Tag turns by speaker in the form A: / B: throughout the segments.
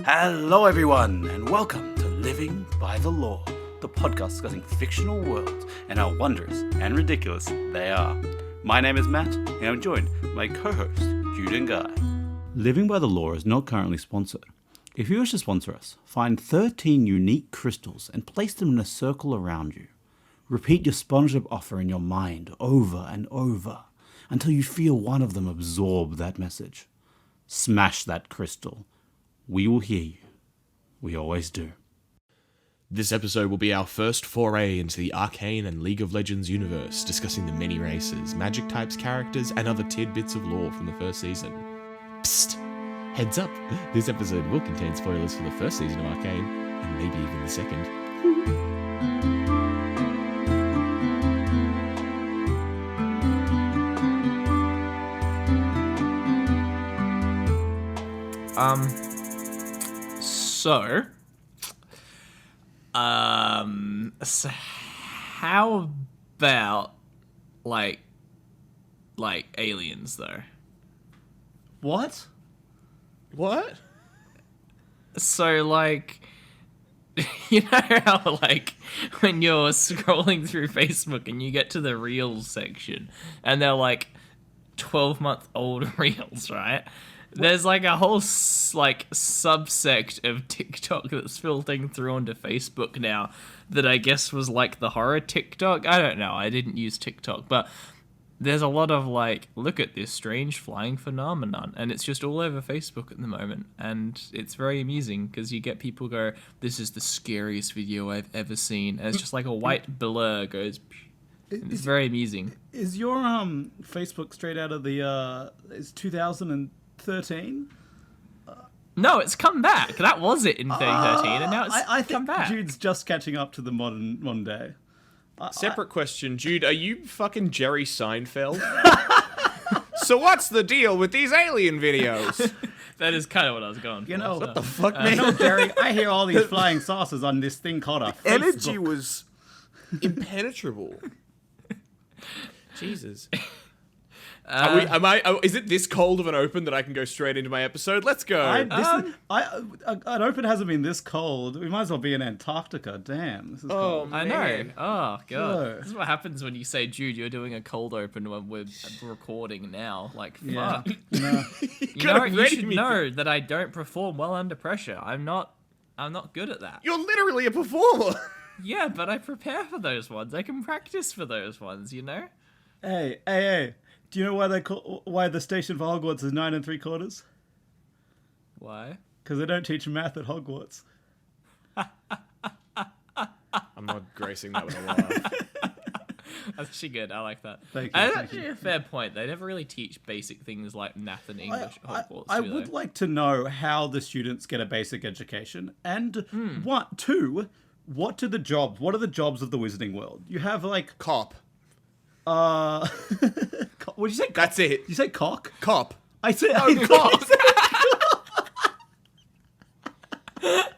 A: Hello, everyone, and welcome to Living by the Law, the podcast discussing fictional worlds and how wondrous and ridiculous they are. My name is Matt, and I'm joined by my co-host, Jude and Guy. Living by the Law is not currently sponsored. If you wish to sponsor us, find 13 unique crystals and place them in a circle around you. Repeat your sponsorship offer in your mind over and over until you feel one of them absorb that message. Smash that crystal. We will hear you. We always do.
B: This episode will be our first foray into the Arcane and League of Legends universe, discussing the many races, magic types, characters, and other tidbits of lore from the first season. Psst! Heads up! This episode will contain spoilers for the first season of Arcane, and maybe even the second.
C: So how about like aliens though?
A: What?
B: What?
C: So like, you know how like when you're scrolling through Facebook and you get to the Reels section and they're like 12-month-old Reels, right? There's like a whole subsect of TikTok that's filtering through onto Facebook now that I guess was like the horror TikTok. I don't know. I didn't use TikTok, but there's a lot of like, look at this strange flying phenomenon, and it's just all over Facebook at the moment, and it's very amusing because you get people go, "This is the scariest video I've ever seen," and it's just like a white blur goes. It's very amusing.
A: Is your Facebook straight out of the is 2013?
C: No, it's come back. That was it in 2013, and now it's come back.
A: Jude's just catching up to the modern day.
B: Separate question, Jude, are you fucking Jerry Seinfeld? So what's the deal with these alien videos?
C: That is kind of what I was going for.
A: You know,
B: What the fuck, man?
A: no, Barry, I hear all these flying saucers on this thing called a Facebook.
B: Energy was impenetrable. Jesus. Is it this cold of an open that I can go straight into my episode? Let's go.
A: An open hasn't been this cold. We might as well be in Antarctica. Damn, this is cold.
C: I know. Oh, God.
A: Whoa.
C: This is what happens when you say, Jude, you're doing a cold open when we're recording now. Like, fuck.
A: No.
C: You should know that I don't perform well under pressure. I'm not good at that.
B: You're literally a performer.
C: Yeah, but I prepare for those ones. I can practice for those ones, you know?
A: Hey. Do you know why the station for Hogwarts is 9 3/4?
C: Why?
A: Because they don't teach math at Hogwarts.
B: I'm not gracing that with a laugh.
C: That's actually good. I like that.
A: Thank you,
C: That's
A: thank
C: actually a fair point. They never really teach basic things like math and English at Hogwarts.
A: I would like to know how the students get a basic education. And what are the jobs? What are the jobs of the wizarding world? You have like...
B: Cop.
A: What did you say?
B: That's it.
A: Did you say cock?
B: Cop.
A: I said
B: Cop.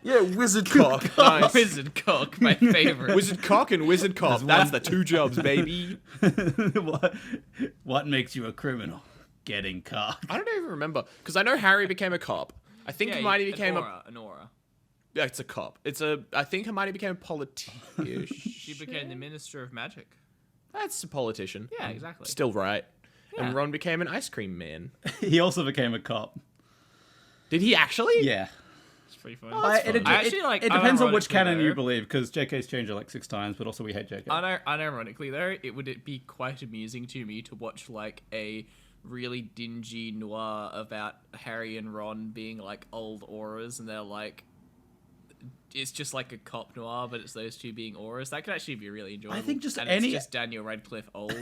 B: Yeah, wizard cock. Nice.
C: Wizard cock, my favorite.
B: Wizard cock and wizard cop. That's the two jobs, baby.
A: What makes you a criminal? Getting cocked.
B: I don't even remember, because I know Harry became a cop. I think Hermione became
C: an aura.
B: Yeah, it's a cop. I think Hermione became a politician.
C: She became the Minister of Magic.
B: That's a politician.
C: Yeah, exactly.
B: Still right.
C: Yeah.
B: And Ron became an ice cream man.
A: He also became a cop.
B: Did he actually?
A: Yeah.
C: It's pretty funny.
A: It depends on which canon you believe, because JK's changed it like 6 times, but also we hate JK.
C: Unironically, though, would it be quite amusing to me to watch like a really dingy noir about Harry and Ron being like old auras, and they're like, it's just like a cop noir, but it's those two being auras. That could actually be really enjoyable.
A: I think
C: it's just Daniel Radcliffe old.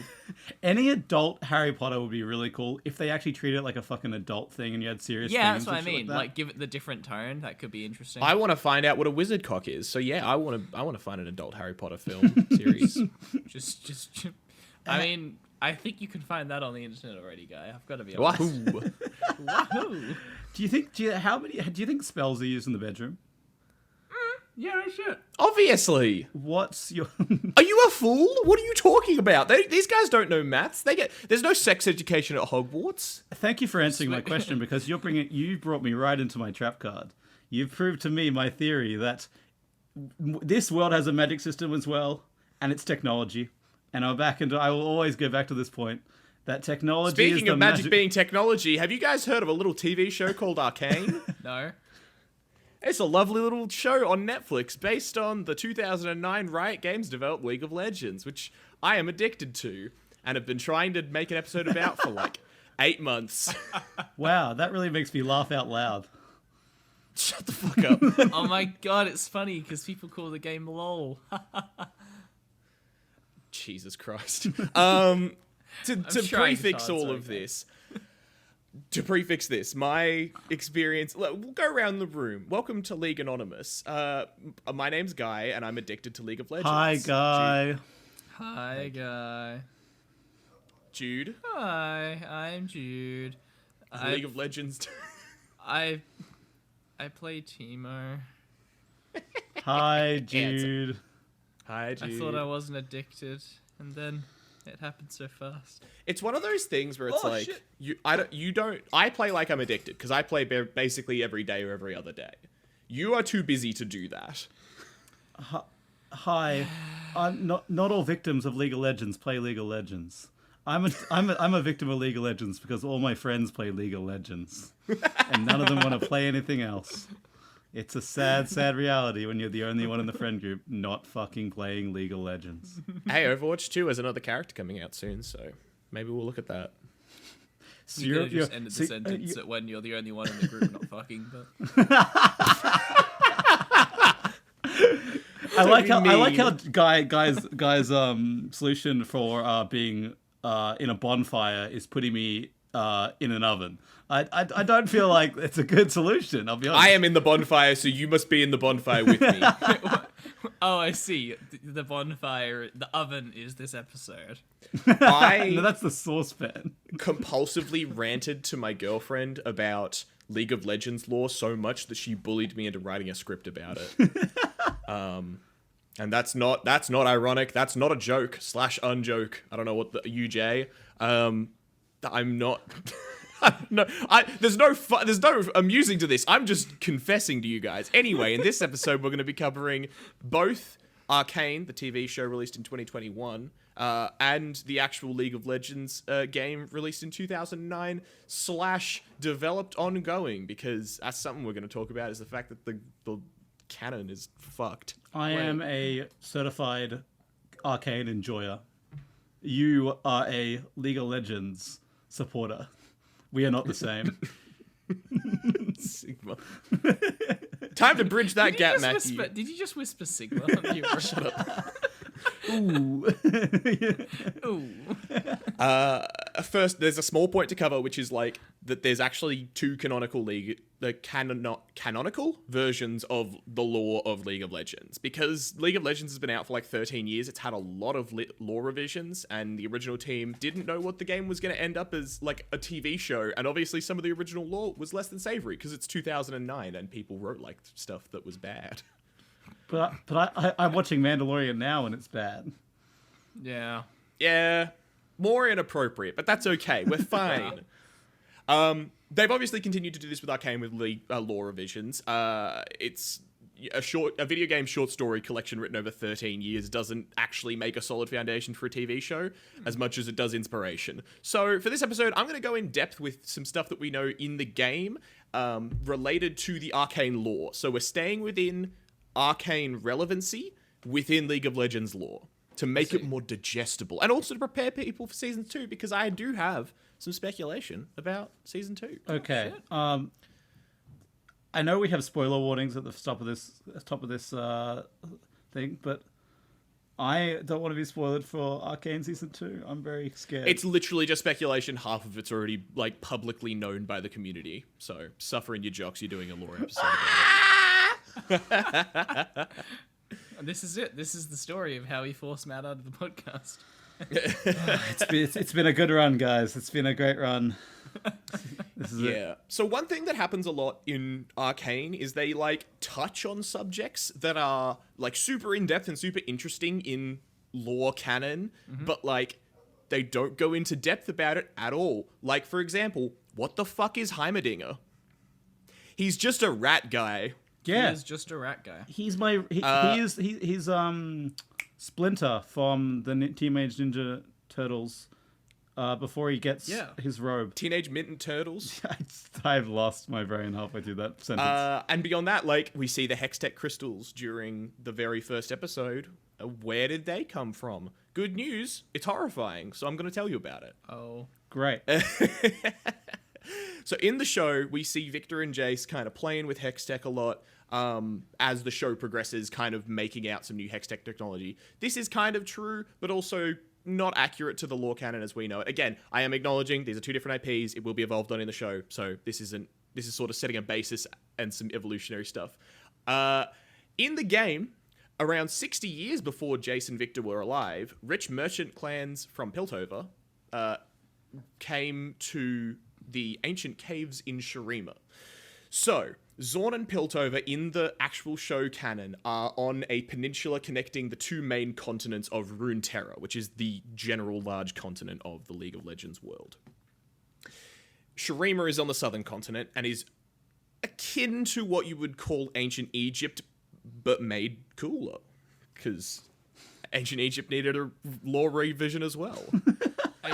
A: Any adult Harry Potter would be really cool if they actually treated it like a fucking adult thing and you had serious
C: Yeah,
A: themes
C: that's what I
A: and shit
C: mean.
A: like
C: Like, give it the different tone. That could be interesting.
B: I want to find out what a wizard cock is. So yeah, I want to find an adult Harry Potter film series.
C: just I mean, I think you can find that on the internet already, Guy. I've got to be
B: Wahoo!
C: honest. Wahoo!
A: Do you think spells are used in the bedroom?
C: Yeah, shit.
B: Obviously.
A: What's your...
B: Are you a fool? What are you talking about? These guys don't know maths. There's no sex education at Hogwarts.
A: Thank you for answering my question, because you brought me right into my trap card. you've proved to me my theory that this world has a magic system as well, and it's technology. And I will always go back to this point. That technology
B: Speaking of magic being technology, have you guys heard of a little TV show called Arcane?
C: No.
B: It's a lovely little show on Netflix based on the 2009 Riot Games developed League of Legends, which I am addicted to and have been trying to make an episode about for like 8 months.
A: Wow, that really makes me laugh out loud.
B: Shut the fuck up.
C: Oh my god, it's funny because people call the game LOL.
B: Jesus Christ. To
C: trying
B: prefix
C: hard,
B: all
C: sorry,
B: of this, my experience, we'll go around the room. Welcome to League Anonymous. My name's Guy, and I'm addicted to League of Legends.
A: Hi, Guy.
C: Hi, Guy.
B: Jude.
C: Hi, I'm Jude.
B: League of Legends.
C: I play Teemo.
A: Hi, Jude.
B: Hi, Jude.
C: I thought I wasn't addicted, and then it happened so fast.
B: It's one of those things where it's like
C: shit.
B: I play like I'm addicted because I play basically every day or every other day. You are too busy to do that.
A: Hi. Not all victims of League of Legends play League of Legends. I'm a victim of League of Legends because all my friends play League of Legends, and none of them want to play anything else. It's a sad, sad reality when you're the only one in the friend group not fucking playing League of Legends.
B: Hey, Overwatch 2 has another character coming out soon, so maybe we'll look at that.
A: So
C: You could have just ended the sentence at when you're the only one in the group not fucking, but...
A: I like how Guy's solution for being in a bonfire is putting me in an oven. I don't feel like it's a good solution, I'll be honest.
B: I am in the bonfire, so you must be in the bonfire with me.
C: Oh, I see. The bonfire, the oven is this episode.
B: I
A: No, that's the saucepan.
B: compulsively ranted to my girlfriend about League of Legends lore so much that she bullied me into writing a script about it. And that's not ironic. That's not a joke / unjoke. I don't know what the UJ. I'm not. No, there's no amusing to this. I'm just confessing to you guys. Anyway, in this episode, we're going to be covering both Arcane, the TV show released in 2021, and the actual League of Legends game released in 2009 / developed ongoing, because that's something we're going to talk about, is the fact that the canon is fucked.
A: I am a certified Arcane enjoyer. You are a League of Legends supporter. We are not the same.
B: Sigma. Time to bridge that gap, Matthew.
C: Did you just whisper Sigma on your Shut up.
A: Ooh.
C: Ooh.
B: First, there's a small point to cover, which is like that there's actually two canonical canonical versions of the lore of League of Legends. Because League of Legends has been out for like 13 years, it's had a lot of lore revisions, and the original team didn't know what the game was going to end up as, like a TV show. And obviously some of the original lore was less than savory because it's 2009 and people wrote like stuff that was bad.
A: But I'm watching Mandalorian now and it's bad.
C: Yeah.
B: Yeah, more inappropriate, but that's okay. We're fine. They've obviously continued to do this with Arcane with lore revisions. It's a video game short story collection written over 13 years doesn't actually make a solid foundation for a TV show as much as it does inspiration. So for this episode, I'm going to go in depth with some stuff that we know in the game related to the Arcane lore. So we're staying within Arcane relevancy within League of Legends lore to make it more digestible, and also to prepare people for season 2, because I do have some speculation about season 2.
A: Okay. I know we have spoiler warnings at the top of this thing, but I don't want to be spoiled for Arcane season 2. I'm very scared.
B: It's literally just speculation. Half of it's already like publicly known by the community. So suffer in your jocks. You're doing a lore episode about it.
C: This is it. This is the story of how we forced Matt out of the podcast.
A: It's been a good run, guys. It's been a great run. This is it.
B: So one thing that happens a lot in Arcane is they like touch on subjects that are like super in depth and super interesting in lore canon, but like they don't go into depth about it at all. Like, for example, what the fuck is Heimerdinger? He's just a rat guy
A: Yeah,
C: He is just a rat guy.
A: he's he's Splinter from the Teenage Ninja Turtles. Before he gets his robe.
B: Teenage Mutant Turtles.
A: I've lost my brain halfway through that sentence.
B: And beyond that, like, we see the Hextech crystals during the very first episode. Where did they come from? Good news, it's horrifying, so I'm going to tell you about it.
C: Oh.
A: Great.
B: So in the show, we see Victor and Jace kind of playing with Hextech a lot as the show progresses, kind of making out some new Hextech technology. This is kind of true, but also not accurate to the lore canon as we know it. Again, I am acknowledging these are two different IPs. It will be evolved on in the show, so this is sort of setting a basis and some evolutionary stuff. In the game, around 60 years before Jace and Victor were alive, rich merchant clans from Piltover came to the ancient caves in Shurima. So, Zaun and Piltover in the actual show canon are on a peninsula connecting the two main continents of Runeterra, which is the general large continent of the League of Legends world. Shurima is on the southern continent and is akin to what you would call ancient Egypt, but made cooler. Because ancient Egypt needed a lore revision as well.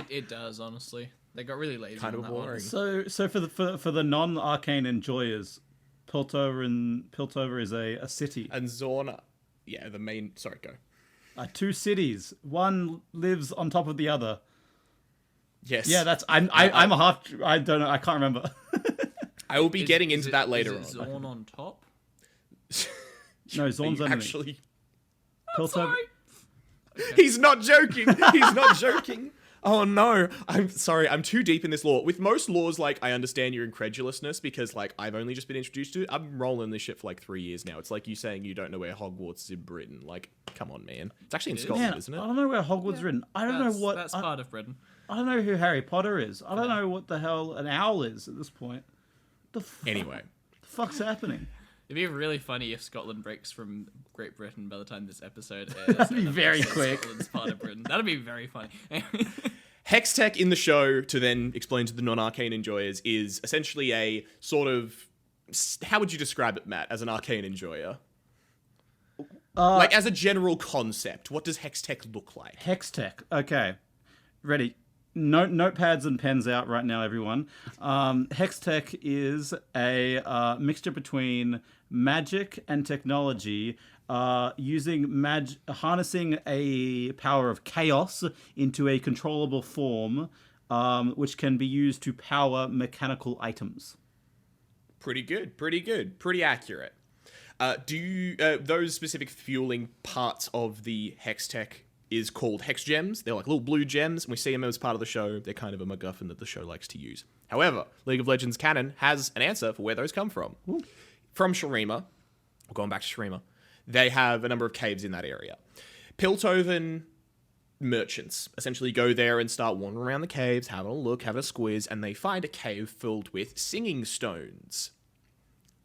C: It does, honestly. They got really lazy
B: Kind
C: on
B: of
C: that one.
B: boring.
A: So for the non-Arcane enjoyers, Piltover is a city.
B: And Zaun, the main... Sorry, go.
A: Two cities. One lives on top of the other.
B: Yes.
A: Yeah, that's... I'm a half... I don't know. I can't remember.
B: I will be getting into that later on.
C: Is it Zaun on top?
A: No, Zaun's underneath.
B: Actually...
A: Piltover...
C: Sorry.
B: He's not joking. He's not joking. Oh no, I'm sorry, I'm too deep in this lore. With most laws, like, I understand your incredulousness because, like, I've only just been introduced to it. I'm rolling this shit for, like, 3 years now. It's like you saying you don't know where Hogwarts is in Britain. Like, come on, man. It's actually in Scotland,
A: Man,
B: isn't it?
A: I don't know where Hogwarts is written. I don't know what...
C: That's part of Britain.
A: I don't know who Harry Potter is. I don't know what the hell an owl is at this point.
B: Anyway.
A: The fuck's happening?
C: It'd be really funny if Scotland breaks from Great Britain by the time this episode airs.
A: That'd be very quick.
C: Scotland's part of Britain. That'd be very funny.
B: Hextech in the show, to then explain to the non-Arcane enjoyers, is essentially a sort of... How would you describe it, Matt, as an Arcane enjoyer? Like, as a general concept, what does Hextech look like?
A: Hextech. Okay. Ready. Notepads and pens out right now, everyone. Hextech is a mixture between magic and technology, harnessing a power of chaos into a controllable form, which can be used to power mechanical items.
B: Pretty good. Pretty accurate. Those specific fueling parts of the Hextech is called Hex Gems. They're like little blue gems, and we see them as part of the show. They're kind of a MacGuffin that the show likes to use. However, League of Legends canon has an answer for where those come from. Ooh. From Shurima, going back to Shurima, they have a number of caves in that area. Piltover merchants essentially go there and start wandering around the caves, having a look, having a squiz, and they find a cave filled with singing stones.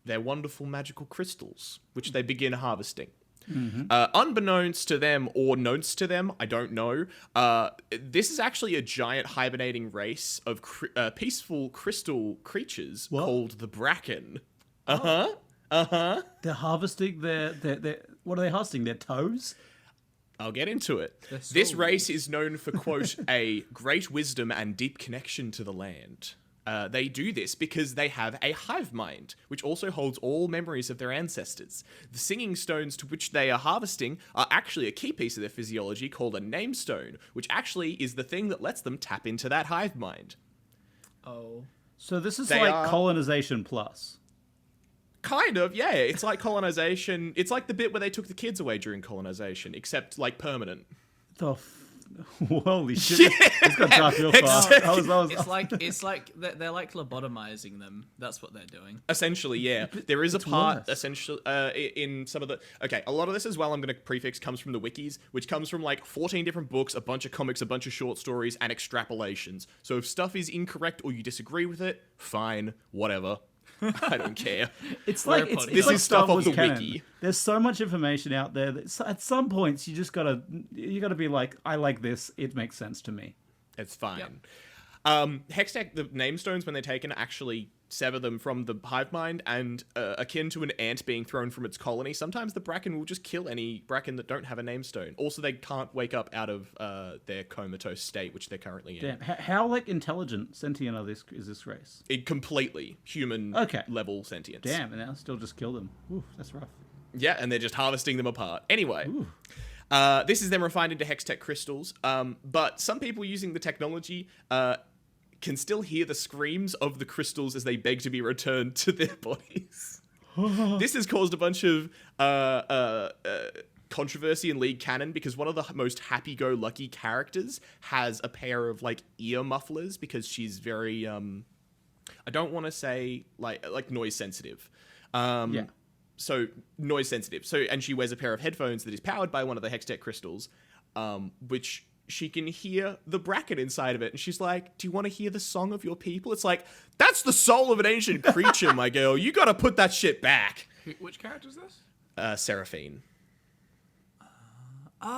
B: They're wonderful magical crystals, which they begin harvesting. Mm-hmm. Unbeknownst to them, or knownst to them, I don't know, this is actually a giant hibernating race of peaceful crystal creatures called the Bracken.
A: They're harvesting their what are they harvesting? Their toes?
B: I'll get into it. This race is known for, quote, a great wisdom and deep connection to the land. They do this because they have a hive mind, which also holds all memories of their ancestors. The singing stones to which they are harvesting are actually a key piece of their physiology called a name stone, which actually is the thing that lets them tap into that hive mind.
C: Oh.
A: So this is like colonization plus.
B: Kind of, yeah. It's like colonization. It's like the bit where they took the kids away during colonization, except, like, permanent. Holy
A: shit! It's got dark real fast.
C: It's like they're like lobotomizing them. That's what they're doing.
B: Essentially, yeah. There is a part essentially in some of the. Okay, a lot of this as well. I'm going to prefix comes from the wikis, which comes from like 14 different books, a bunch of comics, a bunch of short stories, and extrapolations. So if stuff is incorrect or you disagree with it, fine, whatever. I don't care.
A: It's like
B: this is stuff off the wiki.
A: There's so much information out there that at some points you gotta be like, I like this. It makes sense to me.
B: It's fine. Yep. Hextech, the name stones when they're taken, actually sever them from the hive mind, and akin to an ant being thrown from its colony, sometimes the Bracken will just kill any Bracken that don't have a namestone. Also, they can't wake up out of their comatose state, which they're currently in.
A: Damn. How like intelligent, sentient is this race?
B: It completely human level sentience.
A: Damn, and I'll still just kill them. Ooh, that's rough.
B: Yeah, and they're just harvesting them apart. Anyway. This is then refined into Hextech crystals, but some people using the technology can still hear the screams of the crystals as they beg to be returned to their bodies. This has caused a bunch of controversy in League canon because one of the most happy-go-lucky characters has a pair of like ear mufflers because she's very I don't want to say like noise sensitive.
A: Yeah.
B: So noise sensitive. So and she wears a pair of headphones that is powered by one of the Hextech crystals, which she can hear the bracket inside of it. And she's like, do you want to hear the song of your people? It's like, that's the soul of an ancient creature, my girl. You got to put that shit back.
C: Which character is this?
B: Seraphine.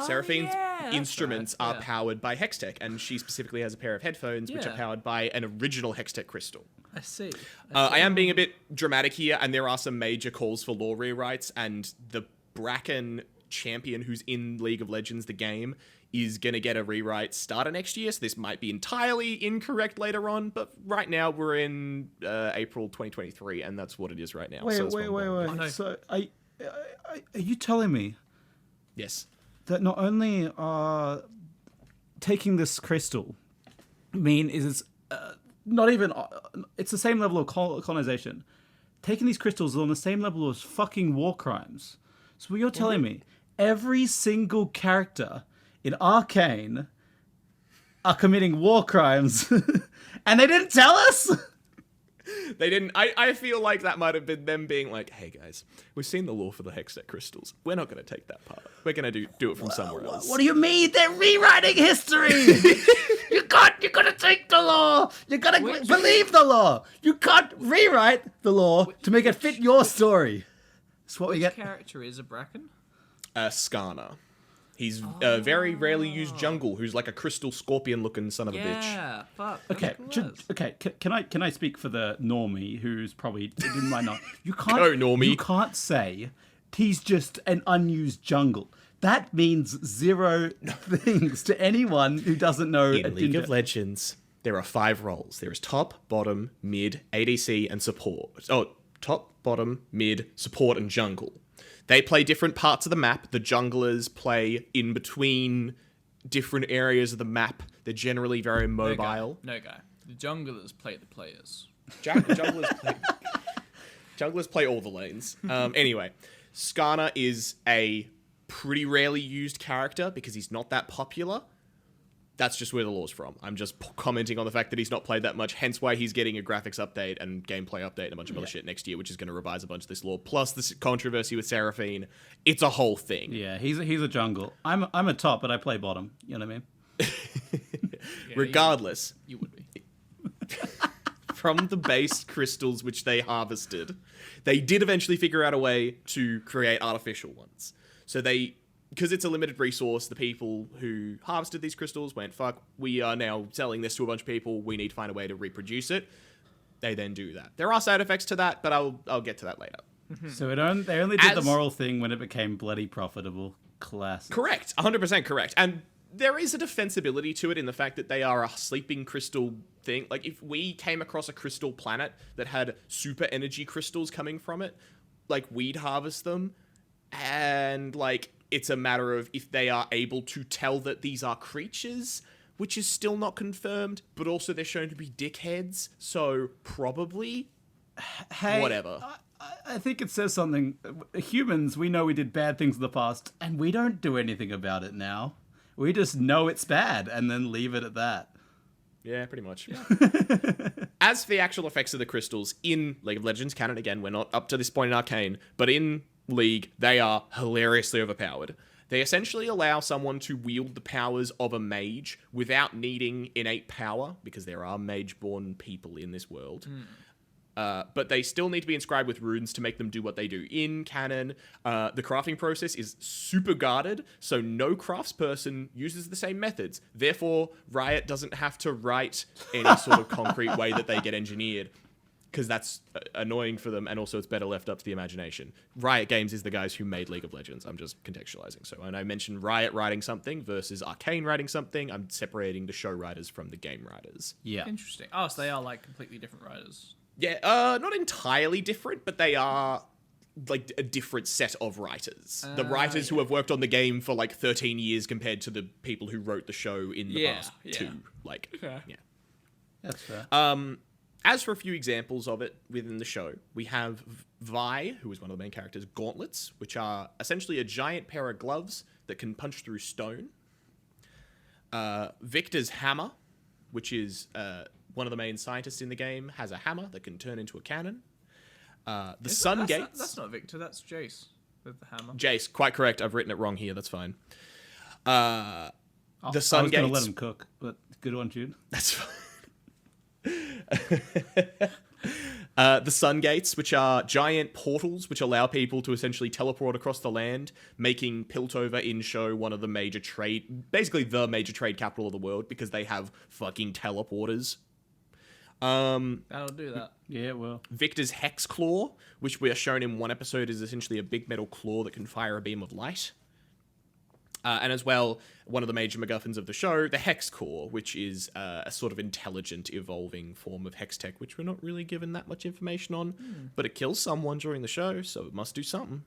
B: Seraphine's instruments are powered by Hextech, and she specifically has a pair of headphones which are powered by an original Hextech crystal.
C: I see.
B: I am being a bit dramatic here, and there are some major calls for lore rewrites, and the Bracken champion who's in League of Legends, the game, is going to get a rewrite starter next year, so this might be entirely incorrect later on, but right now we're in April 2023, and that's what it is right now.
A: Wait.
C: no.
A: So, are you telling me
B: Yes.
A: that not only are taking this crystal is not even it's the same level of colonization. Taking these crystals is on the same level as fucking war crimes. So what you're telling me, every single character in Arcane are committing war crimes, and they didn't tell us?
B: They didn't. I feel like that might have been them being like, hey guys, we've seen the lore for the Hextech crystals. We're not going to take that part. We're going to do it from somewhere else.
A: What do you mean? They're rewriting history! You gotta take the law! You gotta believe the law! You can't rewrite the law to make it fit your story. That's what we get.
C: Which character is a Bracken?
B: Skarner. He's a very rarely used jungle who's like a crystal scorpion looking son of a bitch.
C: Yeah, fuck.
A: Okay. Can I speak for the normie who's probably might not? You can't.
B: Go, normie.
A: You can't say he's just an unused jungle. That means zero things to anyone who doesn't know.
B: In League of Legends, there are 5 roles. There is top, bottom, mid, ADC, and support. Oh, top, bottom, mid, support, and jungle. They play different parts of the map. The junglers play in between different areas of the map. They're generally very mobile.
C: No guy. The junglers play the players.
B: Junglers play all the lanes. Anyway, Skarner is a pretty rarely used character because he's not that popular. That's just where the lore's from. I'm just commenting on the fact that he's not played that much, hence why he's getting a graphics update and gameplay update and a bunch of other shit next year, which is going to revise a bunch of this lore. Plus this controversy with Seraphine. It's a whole thing.
A: Yeah, he's a jungle. I'm a top, but I play bottom. You know what I mean?
B: Regardless.
C: You would be.
B: From the base crystals which they harvested, they did eventually figure out a way to create artificial ones. So because it's a limited resource, the people who harvested these crystals went, fuck, we are now selling this to a bunch of people. We need to find a way to reproduce it. They then do that. There are side effects to that, but I'll get to that later.
A: So they only did the moral thing when it became bloody profitable. Classic.
B: Correct. 100% correct. And there is a defensibility to it in the fact that they are a sleeping crystal thing. Like, if we came across a crystal planet that had super energy crystals coming from it, like, we'd harvest them. And, like, it's a matter of if they are able to tell that these are creatures, which is still not confirmed, but also they're shown to be dickheads, so probably.
A: Hey,
B: whatever.
A: I think it says something. Humans, we know we did bad things in the past, and we don't do anything about it now. We just know it's bad, and then leave it at that.
B: Yeah, pretty much. Yeah. As for the actual effects of the crystals in League of Legends canon, again, we're not up to this point in Arcane, but in League, they are hilariously overpowered. They essentially allow someone to wield the powers of a mage without needing innate power, because there are mage-born people in this world. But they still need to be inscribed with runes to make them do what they do. In canon, the crafting process is super guarded, so no craftsperson uses the same methods. Therefore, Riot doesn't have to write any sort of concrete way that they get engineered. because that's annoying for them, and also it's better left up to the imagination. Riot Games is the guys who made League of Legends. I'm just contextualizing. So when I mentioned Riot writing something versus Arcane writing something, I'm separating the show writers from the game writers.
A: Yeah.
C: Interesting. Oh, so they are like completely different writers.
B: Yeah, not entirely different, but they are like a different set of writers. The writers who have worked on the game for like 13 years compared to the people who wrote the show in the past two. Like, yeah.
A: That's fair.
B: As for a few examples of it within the show, we have Vi, who is one of the main characters, gauntlets, which are essentially a giant pair of gloves that can punch through stone. Victor's hammer, which is one of the main scientists in the game, has a hammer that can turn into a cannon. The Sun Gates...
C: That's not Victor, that's Jace with the hammer.
B: Jace, quite correct. I've written it wrong here, that's fine. The Sun
A: I was
B: Gates...
A: going to let him cook, but good one, Jude.
B: That's fine. The Sun Gates, which are giant portals which allow people to essentially teleport across the land, making Piltover in show one of the major basically the major trade capital of the world, because they have fucking teleporters.
C: That'll do that.
A: Yeah, well.
B: Victor's Hex Claw, which we are shown in one episode, is essentially a big metal claw that can fire a beam of light. And as well, one of the major MacGuffins of the show, the Hex Core, which is a sort of intelligent, evolving form of hex tech, which we're not really given that much information on, but it kills someone during the show, so it must do something.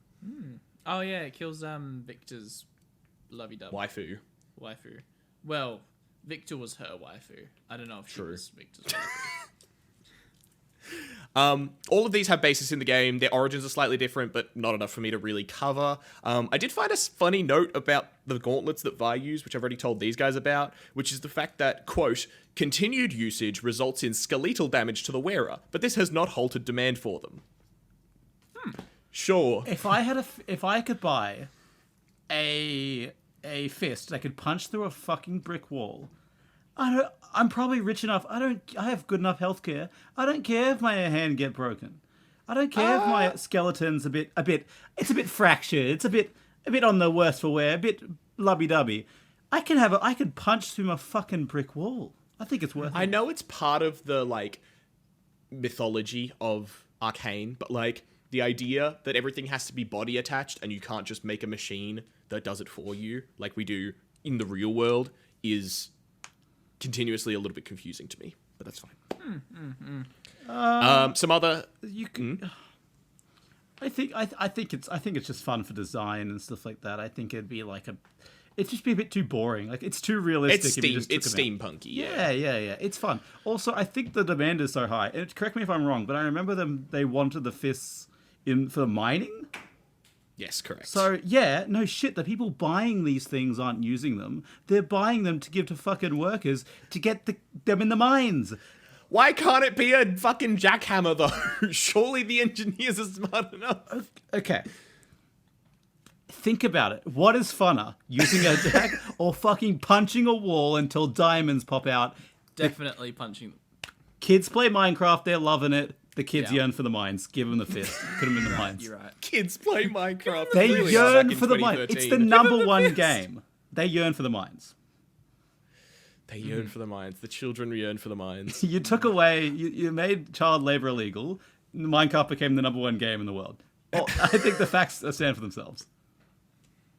C: Oh yeah, it kills Victor's lovey-dovey waifu. Well, Victor was her waifu. I don't know if she was Victor's waifu.
B: All of these have basis in the game. Their origins are slightly different, but not enough for me to really cover. I did find a funny note about the gauntlets that Vi use, which I've already told these guys about, which is the fact that, quote, continued usage results in skeletal damage to the wearer, but this has not halted demand for them. Sure.
A: If I could buy a fist that could punch through a fucking brick wall, I'm probably rich enough. I have good enough healthcare. I don't care if my hand get broken. I don't care if my skeleton's a bit fractured. It's a bit on the worst for wear, a bit lubby-dubby. I could punch through a fucking brick wall. I think it's worth it.
B: I know it's part of the like mythology of Arcane, but like the idea that everything has to be body attached and you can't just make a machine that does it for you like we do in the real world is continuously a little bit confusing to me, but that's fine. Some other
A: you can. I think it's just fun for design and stuff like that. I think it'd just be a bit too boring. Like it's too realistic.
B: It's steampunky.
A: Yeah. It's fun. Also, I think the demand is so high. And correct me if I'm wrong, but I remember they wanted the fists for the mining.
B: Yes, correct.
A: So, yeah, no shit, the people buying these things aren't using them. They're buying them to give to fucking workers to get them in the mines.
B: Why can't it be a fucking jackhammer, though? Surely the engineers are smart enough.
A: Okay. Think about it. What is funner? Using a jack or fucking punching a wall until diamonds pop out?
C: Definitely punching.
A: Kids play Minecraft, they're loving it. The kids yearn for the mines. Give them the fist. Put them in the mines.
C: You're right.
B: Kids play Minecraft.
A: They
B: really
A: yearn
B: suck
A: for the
B: in
A: mines. It's
B: 2013.
A: the number one game. They yearn for the mines.
B: They yearn for the mines. The children yearn for the mines.
A: You took away... You made child labor illegal. Minecraft became the number one game in the world. Well, I think the facts stand for themselves.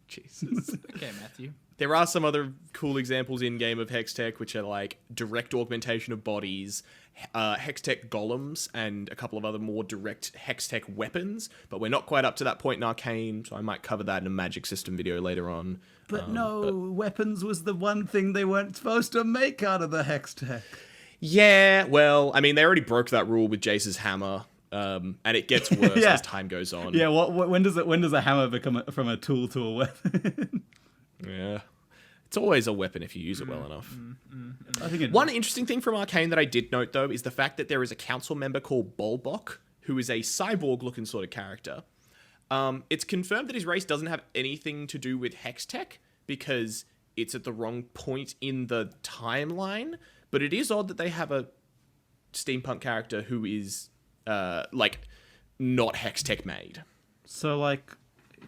B: Jesus.
C: Okay, Matthew.
B: There are some other cool examples in-game of Hextech, which are like direct augmentation of bodies, Hextech golems, and a couple of other more direct Hextech weapons, but we're not quite up to that point in Arcane, so I might cover that in a magic system video later on.
A: But weapons was the one thing they weren't supposed to make out of the Hextech.
B: Yeah, well, I mean, they already broke that rule with Jace's hammer, and it gets worse as time goes on.
A: Yeah, when does a hammer become from a tool to a weapon?
B: Yeah. It's always a weapon if you use it well enough.
A: I think
B: One interesting thing from Arcane that I did note, though, is the fact that there is a council member called Bolbok, who is a cyborg-looking sort of character. It's confirmed that his race doesn't have anything to do with Hextech, because it's at the wrong point in the timeline, but it is odd that they have a steampunk character who is, not Hextech made.
A: So,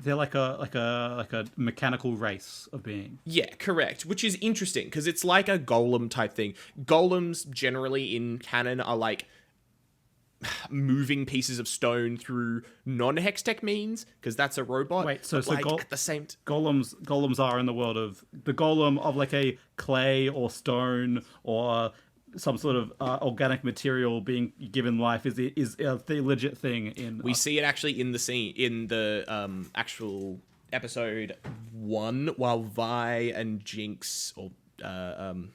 A: they're like a mechanical race of being.
B: Yeah, correct. Which is interesting because it's like a golem type thing. Golems generally in canon are like moving pieces of stone through non-hextech means, because that's a robot.
A: Wait, so
B: at the same
A: golems are in the world of the golem of like a clay or stone or some sort of organic material being given life is the legit thing in.
B: We see it actually in the scene in the actual episode 1 while Vi and Jinx or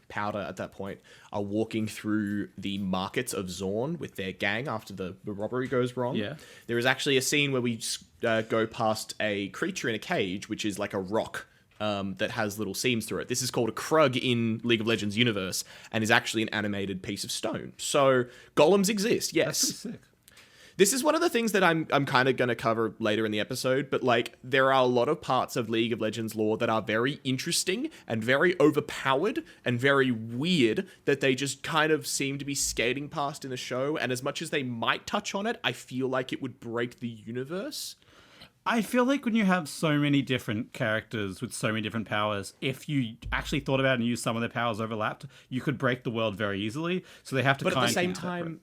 B: Powder at that point are walking through the markets of Zaun with their gang after the robbery goes wrong.
A: Yeah.
B: There is actually a scene where we go past a creature in a cage, which is like a rock that has little seams through it. This is called a Krug in League of Legends universe and is actually an animated piece of stone. So golems exist, yes.
A: That's pretty sick.
B: This is one of the things that I'm kind of going to cover later in the episode, but like there are a lot of parts of League of Legends lore that are very interesting and very overpowered and very weird that they just kind of seem to be skating past in the show. And as much as they might touch on it, I feel like it would break the universe.
A: I feel like when you have so many different characters with so many different powers, if you actually thought about it and used some of their powers overlapped, you could break the world very easily. So they have to
B: But at the same time,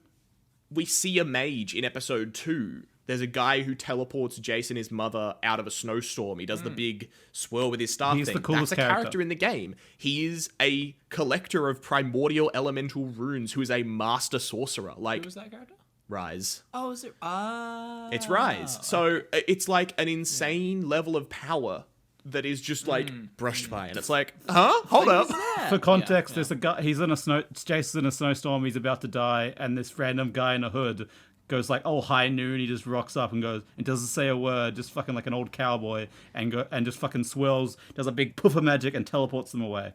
B: we see a mage in episode 2. There's a guy who teleports Jace and his mother out of a snowstorm. He does the big swirl with his staff
A: He's
B: thing.
A: the coolest
B: That's a character in the game. He is a collector of primordial elemental runes who is a master sorcerer. Like,
C: Who was that character?
B: Rise.
C: Oh, is it?
B: It's Rise. So it's like an insane level of power that is just like brushed by. And it's like, huh? Hold up.
A: For context, there's a guy. Jason's in a snowstorm. He's about to die, and this random guy in a hood goes like, "Oh, high noon." He just rocks up and goes, and doesn't say a word, just fucking like an old cowboy, and just fucking swirls, does a big poof of magic, and teleports them away.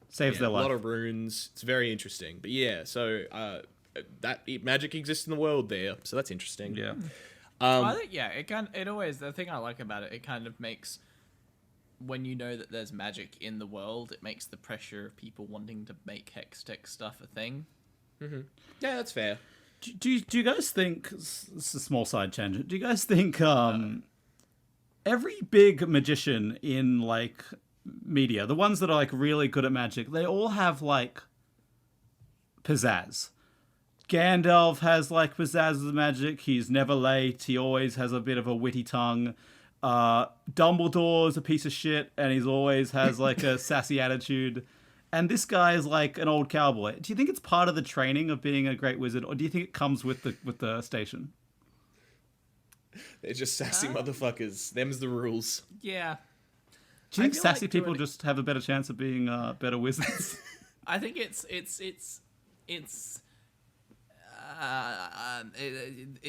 A: Saves their life.
B: A lot of runes. It's very interesting. But yeah, so that magic exists in the world there, so that's interesting.
A: Yeah.
C: I think it always, the thing I like about it kind of makes, when you know that there's magic in the world, it makes the pressure of people wanting to make hextech stuff a thing.
B: Mm-hmm. Yeah, that's fair.
A: Do you guys think, it's a small side tangent, do you guys think every big magician in like media, the ones that are like really good at magic, they all have like pizzazz? Gandalf has like pizzazz with magic. He's never late. He always has a bit of a witty tongue. Dumbledore's a piece of shit, and he's always has like a sassy attitude. And this guy is like an old cowboy. Do you think it's part of the training of being a great wizard, or do you think it comes with the station?
B: They're just sassy motherfuckers. Them's the rules.
C: Yeah.
A: Do you think sassy people just have a better chance of being better wizards?
C: I think it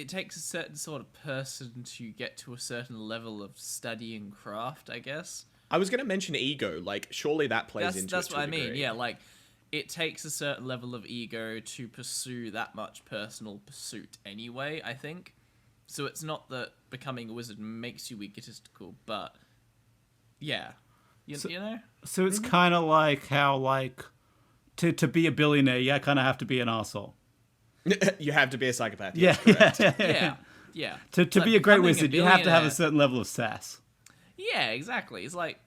C: takes a certain sort of person to get to a certain level of studying craft, I guess.
B: I was going to mention ego. Like, surely that plays into it.
C: That's what I mean. Yeah, like, it takes a certain level of ego to pursue that much personal pursuit anyway, I think. So it's not that becoming a wizard makes you egotistical, but yeah. You know?
A: So it's kind of like how, like, to be a billionaire, you kind of have to be an arsehole.
B: You have to be a psychopath.
A: Yeah.
C: Yeah.
A: To be a great wizard, you have to have a certain level of sass.
C: Yeah, exactly. It's like,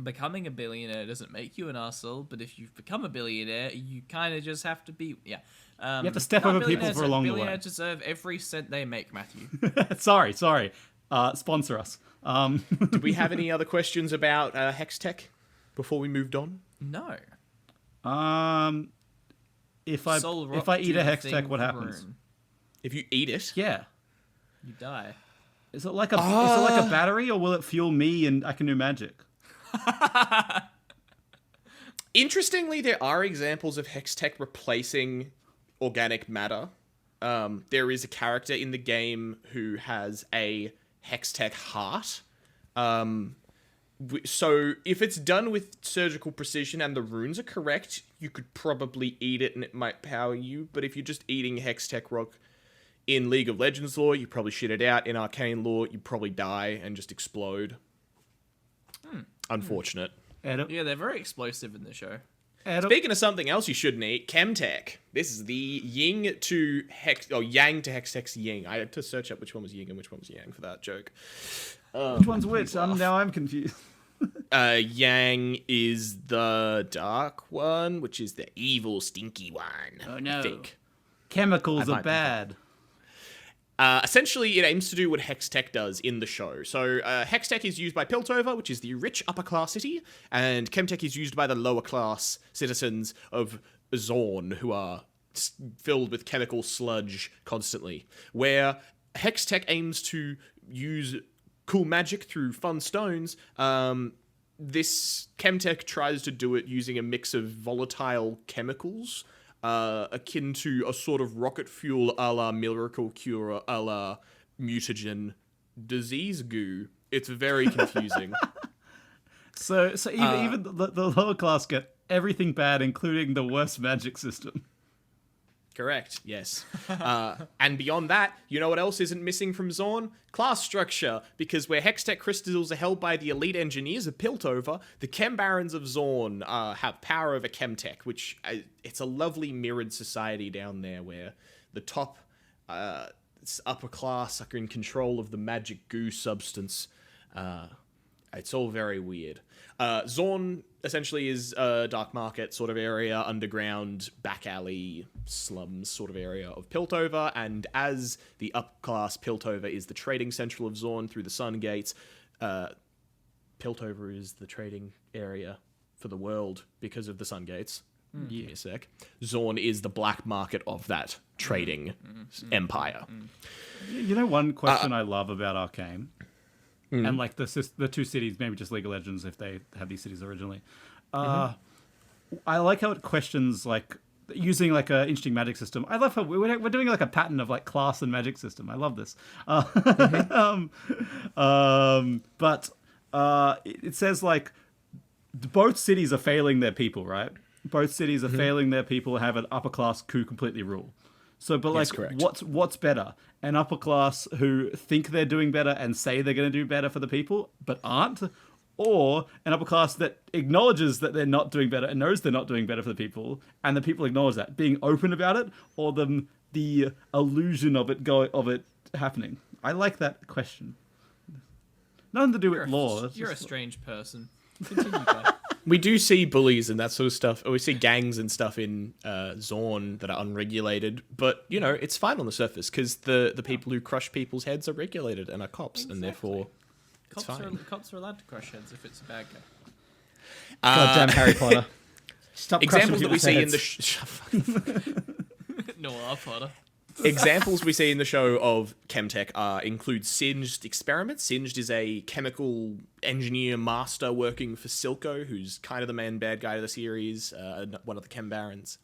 C: becoming a billionaire doesn't make you an arsehole, but if you've become a billionaire, you kind of just have to be, you
A: have to step over people for along the way.
C: Billionaires deserve every cent they make, Matthew.
A: Sorry. Sponsor us.
B: Do we have any other questions about Hextech before we moved on?
C: No.
A: If I eat a Hextech, what happens?
B: If you eat it?
A: Yeah.
C: You die.
A: Is it like a battery, or will it fuel me and I can do magic?
B: Interestingly, there are examples of Hextech replacing organic matter. There is a character in the game who has a Hextech heart. So if it's done with surgical precision and the runes are correct, you could probably eat it and it might power you. But if you're just eating Hextech rock in League of Legends lore, you probably shit it out. In Arcane lore, you probably die and just explode. Unfortunate.
C: Yeah, they're very explosive in the show.
B: Speaking of something else you shouldn't eat, Chemtech. This is the yang to Hextech's yin. I had to search up which one was yin and which one was yang for that joke.
A: Which one's which? Now I'm confused.
B: Yang is the dark one, which is the evil, stinky one.
A: Oh no.
B: I think.
A: Chemicals are bad.
B: Essentially, it aims to do what Hextech does in the show. So, Hextech is used by Piltover, which is the rich upper-class city, and Chemtech is used by the lower-class citizens of Zaun, who are filled with chemical sludge constantly. Where Hextech aims to use cool magic through fun stones, this Chemtech tries to do it using a mix of volatile chemicals, akin to a sort of rocket fuel a la miracle cure a la mutagen disease goo. It's very confusing.
A: So even the lower class get everything bad, including the worst magic system.
B: Correct, yes. And beyond that, you know what else isn't missing from Zaun? Class structure, because where Hextech crystals are held by the elite engineers of Piltover, the Chem Barons of Zaun have power over Chemtech, which it's a lovely mirrored society down there where the top upper class are in control of the magic goo substance. It's all very weird. Zaun essentially is a dark market sort of area, underground, back alley, slums sort of area of Piltover, and as the upclass, Piltover is the trading central of Zaun through the Sun Gates. Piltover is the trading area for the world because of the Sun Gates. Give me a sec. Zaun is the black market of that trading empire.
A: You know, one question I love about Arcane, and like the two cities, maybe just League of Legends if they had these cities originally. I like how it questions like using like an interesting magic system. I love how we're doing like a pattern of like class and magic system. I love this. But it says like both cities are failing their people, right? Both cities are failing their people, have an upper class coup completely rule. So, but like, what's better? An upper class who think they're doing better and say they're going to do better for the people, but aren't? Or an upper class that acknowledges that they're not doing better and knows they're not doing better for the people, and the people acknowledge that, being open about it, or the illusion of it happening? I like that question. Nothing to do with law.
C: You're a strange person. Continue, Pat.
B: We do see bullies and that sort of stuff. Or we see gangs and stuff in Zaun that are unregulated. But, you know, it's fine on the surface because the people who crush people's heads are regulated and are cops. Exactly. And therefore, it's fine.
C: Cops are allowed to crush heads if it's a bad guy.
A: Goddamn Harry Potter. Stop
B: examples that we see in the...
C: Noir Potter.
B: Examples we see in the show of Chemtech include Singed experiments. Singed is a chemical engineer master working for Silco, who's kind of the main bad guy of the series, one of the Chem Barons.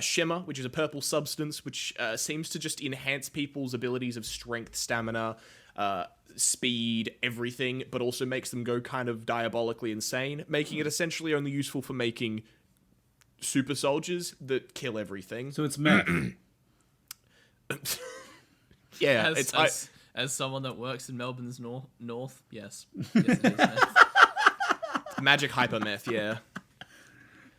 B: Shimmer, which is a purple substance, which seems to just enhance people's abilities of strength, stamina, speed, everything, but also makes them go kind of diabolically insane, making it essentially only useful for making super soldiers that kill everything.
A: So it's meth.
B: Yeah,
C: as someone that works in Melbourne's north, yes it is.
B: Magic hypermeth, yeah.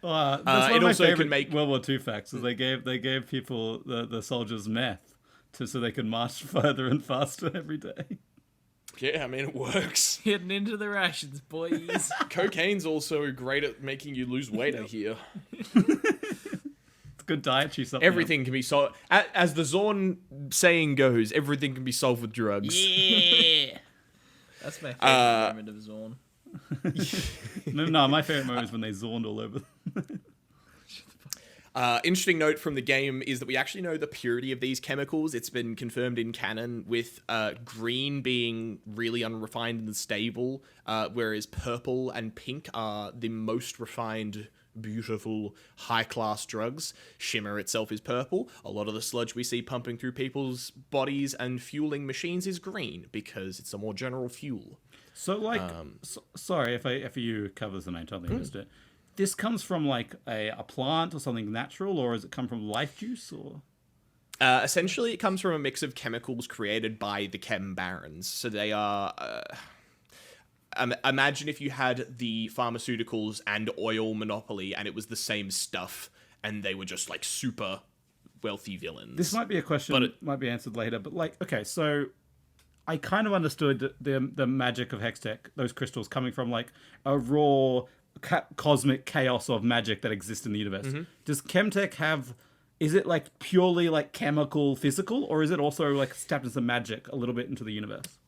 A: That's one of my
B: also
A: favorite
B: can make
A: World War II facts. Is they gave people the soldiers meth so they could march further and faster every day.
B: Yeah, I mean it works.
C: Hitting into the rations, boys.
B: Cocaine's also great at making you lose weight. I hear.
A: Good dietary supplement.
B: Everything can be solved. As the Zaun saying goes, everything can be solved with drugs.
C: Yeah! That's my favorite moment of Zaun.
A: No, my favorite moment is when they zoned all over.
B: Interesting note from the game is that we actually know the purity of these chemicals. It's been confirmed in canon with green being really unrefined and stable, whereas purple and pink are the most refined, beautiful, high-class drugs. Shimmer itself is purple. A lot of the sludge we see pumping through people's bodies and fueling machines is green because it's a more general fuel.
A: So, like, sorry if you cover the name, totally missed it. This comes from like a plant or something natural, or does it come from life juice? Or
B: essentially, it comes from a mix of chemicals created by the Chem Barons. So they are. Imagine if you had the pharmaceuticals and oil monopoly and it was the same stuff and they were just like super wealthy villains.
A: This might be a question that might be answered later, but like, okay, so I kind of understood the magic of Hextech, those crystals coming from like a raw cosmic chaos of magic that exists in the universe. Does Chemtech have is it like purely like chemical, physical, or is it also like tapped into magic a little bit into the universe?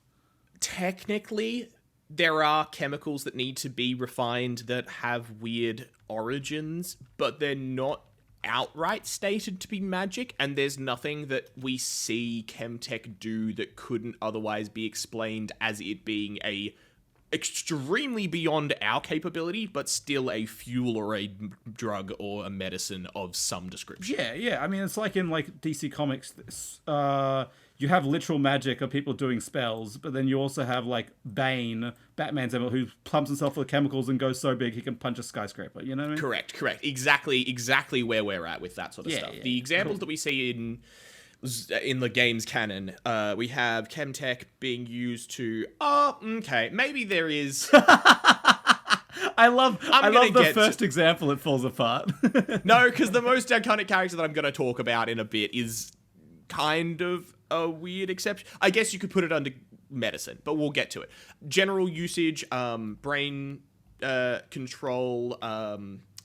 B: Technically, there are chemicals that need to be refined that have weird origins, but they're not outright stated to be magic, and there's nothing that we see Chemtech do that couldn't otherwise be explained as it being a extremely beyond our capability, but still a fuel or a drug or a medicine of some description.
A: Yeah. I mean, it's like in like DC Comics. You have literal magic of people doing spells, but then you also have like Bane, Batman's ML, who plumps himself with chemicals and goes so big he can punch a skyscraper. You know what I mean?
B: Correct. Exactly where we're at with that sort of stuff.
A: Yeah.
B: The examples that we see in the game's canon, we have Chemtech being used to. Oh, okay, maybe there is.
A: I love the first example. It falls apart.
B: No, because the most iconic character that I'm going to talk about in a bit is kind of a weird exception. I guess you could put it under medicine, but we'll get to it. General usage, brain control,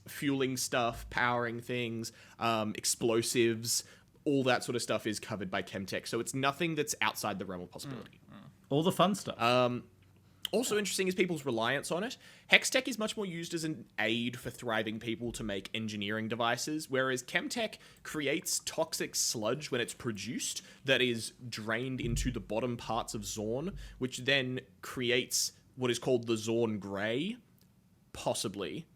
B: fueling stuff, powering things, explosives, all that sort of stuff is covered by Chemtech, so it's nothing that's outside the realm of possibility.
A: All the fun stuff.
B: Also interesting is people's reliance on it. Hextech is much more used as an aid for thriving people to make engineering devices, whereas Chemtech creates toxic sludge when it's produced that is drained into the bottom parts of Zaun, which then creates what is called the Zaun Grey, possibly.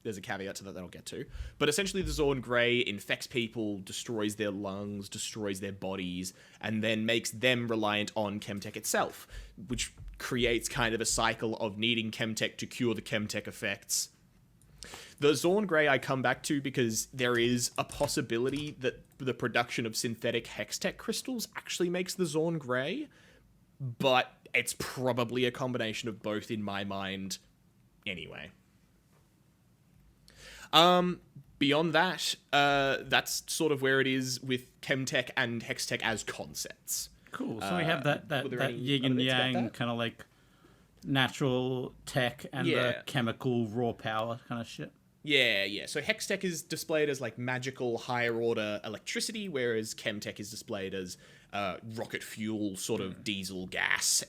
B: There's a caveat to that I'll get to. But essentially the Zaun Grey infects people, destroys their lungs, destroys their bodies, and then makes them reliant on Chemtech itself, which creates kind of a cycle of needing Chemtech to cure the Chemtech effects. The Zaun Grey I come back to because there is a possibility that the production of synthetic Hextech crystals actually makes the Zaun Grey, but it's probably a combination of both in my mind anyway. Beyond that, that's sort of where it is with Chemtech and Hextech as concepts.
A: Cool. So we have that yin and yang kind of like natural tech and the chemical raw power kind of shit.
B: Yeah. So Hextech is displayed as like magical higher order electricity, whereas Chemtech is displayed as rocket fuel, sort of diesel gas,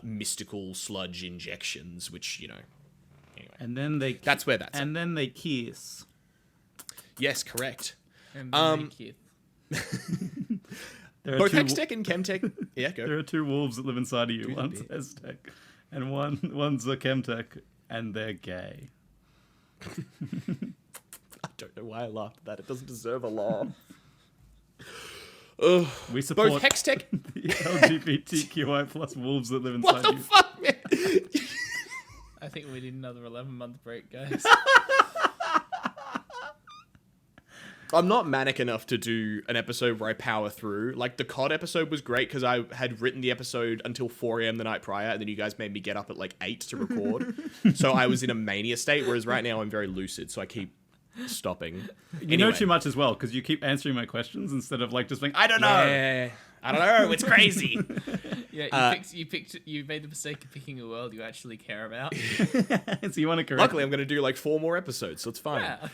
B: mystical sludge injections, which, you know. Anyway,
A: and then that's where that's. And then they kiss.
B: Yes, correct.
C: And then they kiss.
B: Both Hextech and Chemtech. Yeah, go.
A: There are two wolves that live inside of you. One's Hextech, and one's a Chemtech, and they're gay.
B: I don't know why I laughed at that. It doesn't deserve a laugh.
A: We support
B: both Hextech,
A: the LGBTQI plus wolves that live inside you.
B: What the fuck, man?
C: I think we need another 11-month break, guys.
B: I'm not manic enough to do an episode where I power through. Like, the COD episode was great because I had written the episode until 4 a.m. the night prior, and then you guys made me get up at like 8 to record. So I was in a mania state, whereas right now I'm very lucid, so I keep stopping.
A: You know too much as well, because you keep answering my questions instead of like just being, I don't know.
B: Yeah, I don't know. It's crazy.
C: Yeah, you made the mistake of picking a world you actually care about.
A: So you want to correct.
B: Luckily, I'm going to do like 4 more episodes, so it's fine.
C: Yeah.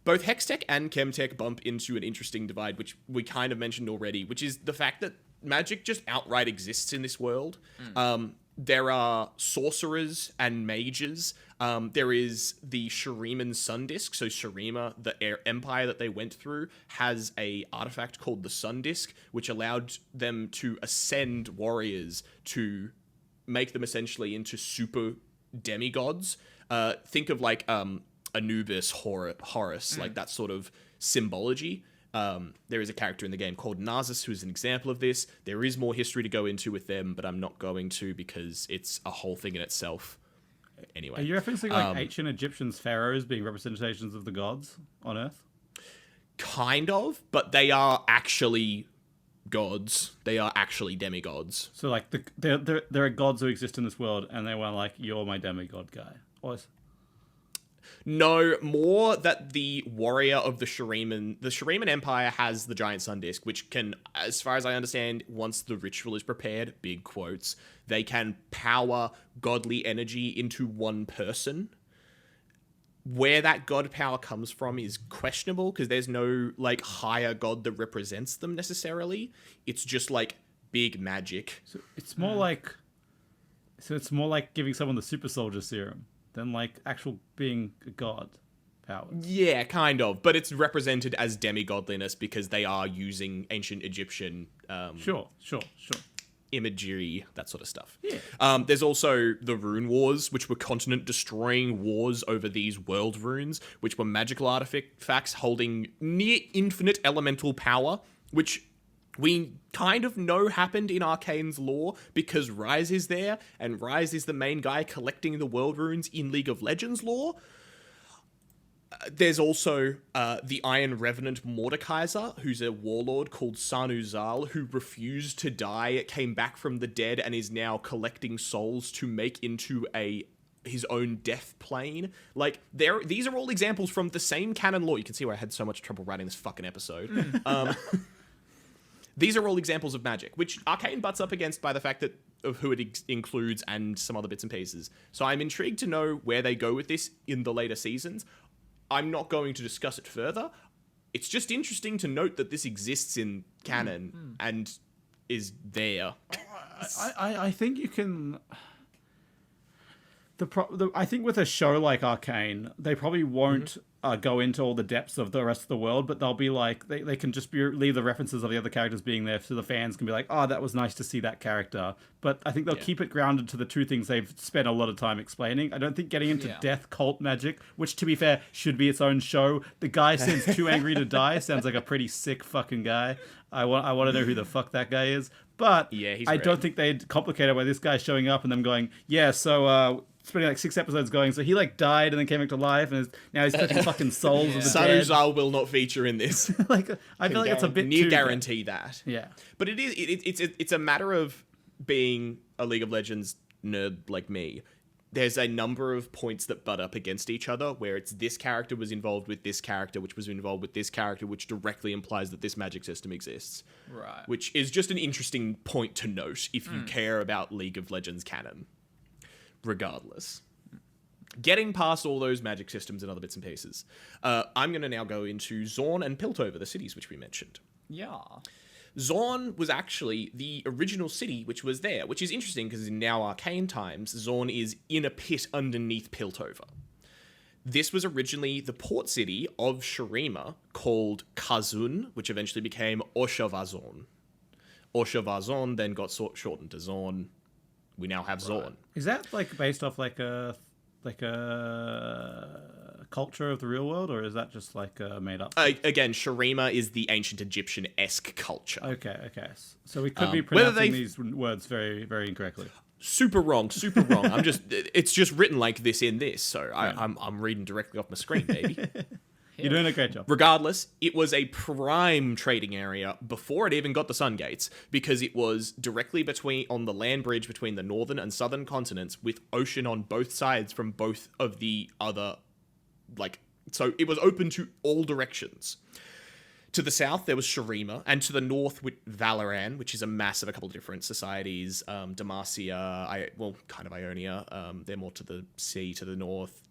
B: Both Hextech and Chemtech bump into an interesting divide, which we kind of mentioned already, which is the fact that magic just outright exists in this world. There are sorcerers and mages. There is the Shuriman Sun Disk. So Shurima, the empire that they went through, has a artifact called the Sun Disk, which allowed them to ascend warriors to make them essentially into super demigods. Think of like Anubis, Horus, like that sort of symbology. There is a character in the game called Narcissus who's an example of this. There is more history to go into with them, but I'm not going to because it's a whole thing in itself. Anyway.
A: Are you referencing like ancient Egyptians, pharaohs being representations of the gods on Earth?
B: Kind of, but they are actually gods. They are actually demigods.
A: So like there are gods who exist in this world, and they were like, you're my demigod guy.
B: No, more that the warrior of the Shuriman Empire has the giant sun disk, which can, as far as I understand, once the ritual is prepared, big quotes, they can power godly energy into one person. where that god power comes from is questionable, because there's no like higher god that represents them necessarily. It's just like big magic.
A: So it's more like giving someone the super soldier serum than like actual being a god powers.
B: Yeah, kind of, but it's represented as demigodliness because they are using ancient Egyptian
A: Sure.
B: imagery, that sort of stuff.
A: Yeah.
B: There's also the rune wars, which were continent-destroying wars over these world runes, which were magical artifacts holding near infinite elemental power, which we kind of know happened in Arcane's lore because Rise is there, and Rise is the main guy collecting the world runes in League of Legends lore. There's also the Iron Revenant Mordekaiser, who's a warlord called Sanu Zal, who refused to die, came back from the dead, and is now collecting souls to make into his own death plane. Like, these are all examples from the same canon lore. You can see why I had so much trouble writing this fucking episode. These are all examples of magic, which Arcane butts up against by the fact of who it includes and some other bits and pieces. So I'm intrigued to know where they go with this in the later seasons. I'm not going to discuss it further. It's just interesting to note that this exists in canon and is there.
A: I think you can. I think with a show like Arcane, they probably won't go into all the depths of the rest of the world, but they'll be like, they can just leave the references of the other characters being there so the fans can be like, oh, that was nice to see that character. But I think they'll keep it grounded to the two things they've spent a lot of time explaining. I don't think getting into death cult magic, which to be fair, should be its own show. The guy seems too angry to die. Sounds like a pretty sick fucking guy. I want to know who the fuck that guy is. But I don't think they'd complicate it by this guy showing up and them going, spending like 6 episodes going, so he like died and then came back to life and now he's touching fucking souls of the dead.
B: Sanuzal will not feature in this.
A: Like, I feel like it's a bit
B: near
A: too
B: guarantee that.
A: Yeah.
B: But it's a matter of being a League of Legends nerd like me. There's a number of points that butt up against each other where it's this character was involved with this character, which was involved with this character, which directly implies that this magic system exists.
C: Right.
B: Which is just an interesting point to note if you care about League of Legends canon. Regardless. Getting past all those magic systems and other bits and pieces, I'm going to now go into Zaun and Piltover, the cities which we mentioned.
C: Yeah.
B: Zaun was actually the original city which was there, which is interesting because in now Arcane times, Zaun is in a pit underneath Piltover. This was originally the port city of Shurima called Kazun, which eventually became Oshavazon. Oshavazon then got shortened to Zaun. We now have Zaun.
A: Is that like based off like a culture of the real world, or is that just like made up?
B: Again, Shurima is the ancient Egyptian-esque culture.
A: Okay. So we could be pronouncing these words very, very incorrectly.
B: Super wrong. It's just written like this in this, so I'm reading directly off my screen, baby.
A: You're doing a great job.
B: Regardless, it was a prime trading area before it even got the Sun Gates, because it was directly on the land bridge between the northern and southern continents, with ocean on both sides from both of the other, so it was open to all directions. To the south, there was Shurima, and to the north, with Valoran, which is a mass of a couple of different societies. Demacia, kind of Ionia. They're more to the sea, to the north.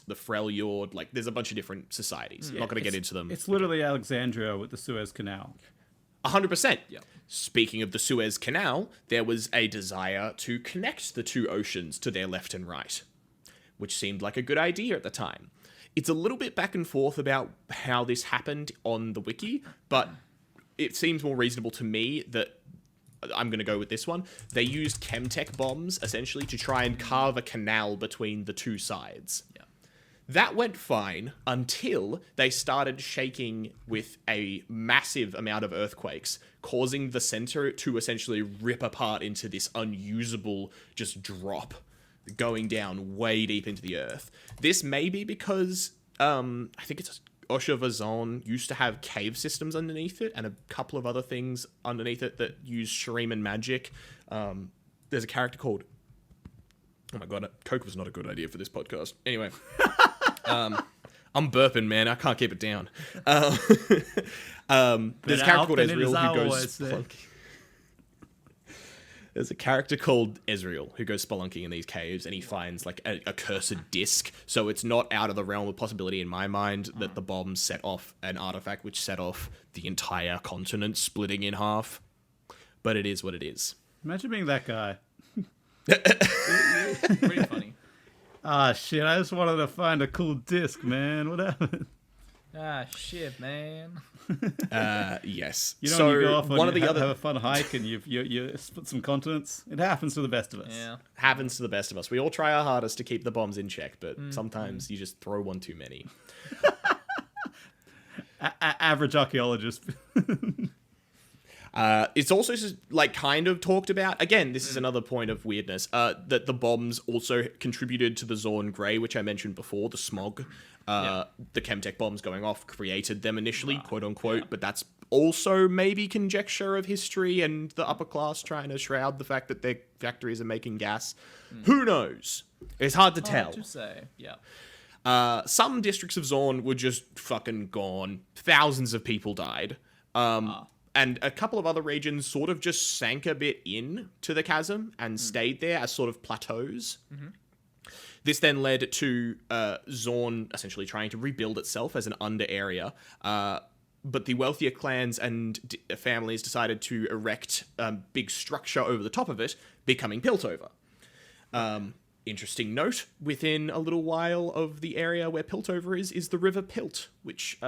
B: The Freljord, there's a bunch of different societies. I'm not going to get into them.
A: It's literally Alexandria with the Suez Canal.
B: 100%. Yeah. Speaking of the Suez Canal, there was a desire to connect the two oceans to their left and right, which seemed like a good idea at the time. It's a little bit back and forth about how this happened on the wiki, but it seems more reasonable to me that I'm going to go with this one. They used chemtech bombs, essentially, to try and carve a canal between the two sides. Yeah. That went fine until they started shaking with a massive amount of earthquakes, causing the center to essentially rip apart into this unusable just drop, going down way deep into the earth. This may be because I think it's Oshavazon used to have cave systems underneath it and a couple of other things underneath it that use Shuriman magic. There's a character called... Oh my god, Coke was not a good idea for this podcast. Anyway... I'm burping, man. I can't keep it down. There's a character called Ezreal who goes... There's a character called Ezreal who goes spelunking in these caves, and he finds like a cursed disc. So it's not out of the realm of possibility in my mind that the bombs set off an artifact which set off the entire continent splitting in half. But it is what it is.
A: Imagine being that guy.
C: Pretty funny.
A: Ah, shit, I just wanted to find a cool disc, man. What happened?
C: Ah, shit, man.
B: Yes.
A: You know,
B: so
A: when you go off
B: one
A: and
B: of the
A: have
B: other
A: a fun hike and you split some continents. It happens to the best of us.
C: Yeah.
B: happens to the best of us. We all try our hardest to keep the bombs in check, but sometimes you just throw one too many.
A: Average archaeologist.
B: It's also just, like kind of talked about. Again, this is another point of weirdness. That the bombs also contributed to the Zaun Grey, which I mentioned before, the smog. The Chemtech bombs going off created them initially, quote unquote, but that's also maybe conjecture of history and the upper class trying to shroud the fact that their factories are making gas. Who knows? It's hard to tell.
C: Hard to say. Yeah.
B: Some districts of Zaun were just fucking gone. Thousands of people died. And a couple of other regions sort of just sank a bit in to the chasm and stayed there as sort of plateaus. This then led to Zaun essentially trying to rebuild itself as an under area. But the wealthier clans and families decided to erect a big structure over the top of it, becoming Piltover. Interesting note, within a little while of the area where Piltover is the river Pilt, which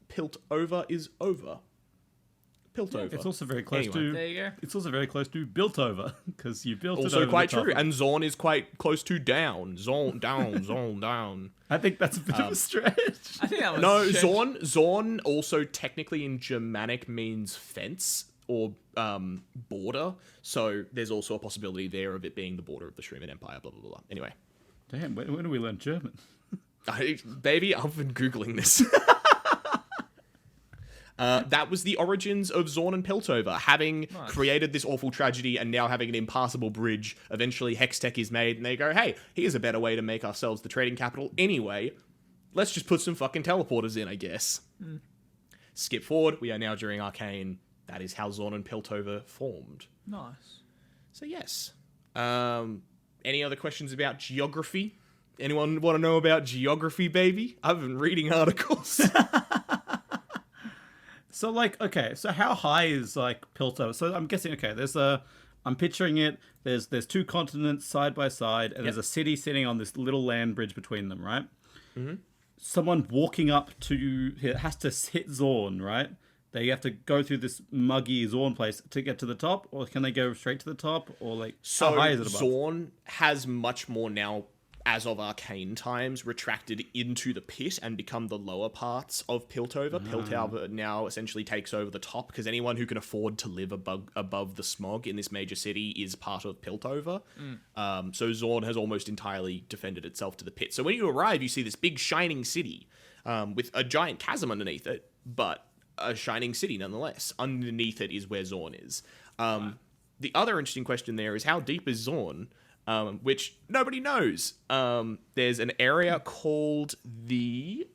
B: Piltover is over. Piltover.
A: It's also very close
B: Anyway.
A: to.
C: There you go.
A: It's also very close to Built-Over because you built it
B: Also
A: over
B: quite
A: the top
B: true,
A: of-
B: and Zaun is quite close to down. Zaun, down, Zaun, down.
A: I think that's a bit of a stretch.
C: I think that was
B: No,
C: shit.
B: Zaun also technically in Germanic means fence or border, so there's also a possibility there of it being the border of the Shroomid Empire, blah, blah, blah. Anyway.
A: Damn, when do we learn German?
B: Baby, I've been Googling this. That was the origins of Zaun and Piltover, having created this awful tragedy and now having an impassable bridge. Eventually, Hextech is made, and they go, hey, here's a better way to make ourselves the trading capital anyway. Let's just put some fucking teleporters in, I guess. Skip forward, we are now during Arcane. That is how Zaun and Piltover formed.
C: Nice.
B: So, yes. Any other questions about geography? Anyone want to know about geography, baby? I've been reading articles.
A: So, like, okay, so how high is, like, Piltover? So I'm guessing, okay, I'm picturing it, there's two continents side by side, and there's a city sitting on this little land bridge between them, right? Mm-hmm. Someone walking up to, it has to hit Zaun, right? They have to go through this muggy Zaun place to get to the top, or can they go straight to the top, or, like,
B: So
A: how high is it above?
B: Zaun has much more now, as of Arcane times, retracted into the pit and become the lower parts of Piltover. Piltover now essentially takes over the top because anyone who can afford to live above the smog in this major city is part of Piltover. So Zaun has almost entirely defended itself to the pit. So when you arrive, you see this big shining city with a giant chasm underneath it, but a shining city nonetheless. Underneath it is where Zaun is. The other interesting question there is how deep is Zaun? Which nobody knows. There's an area called the...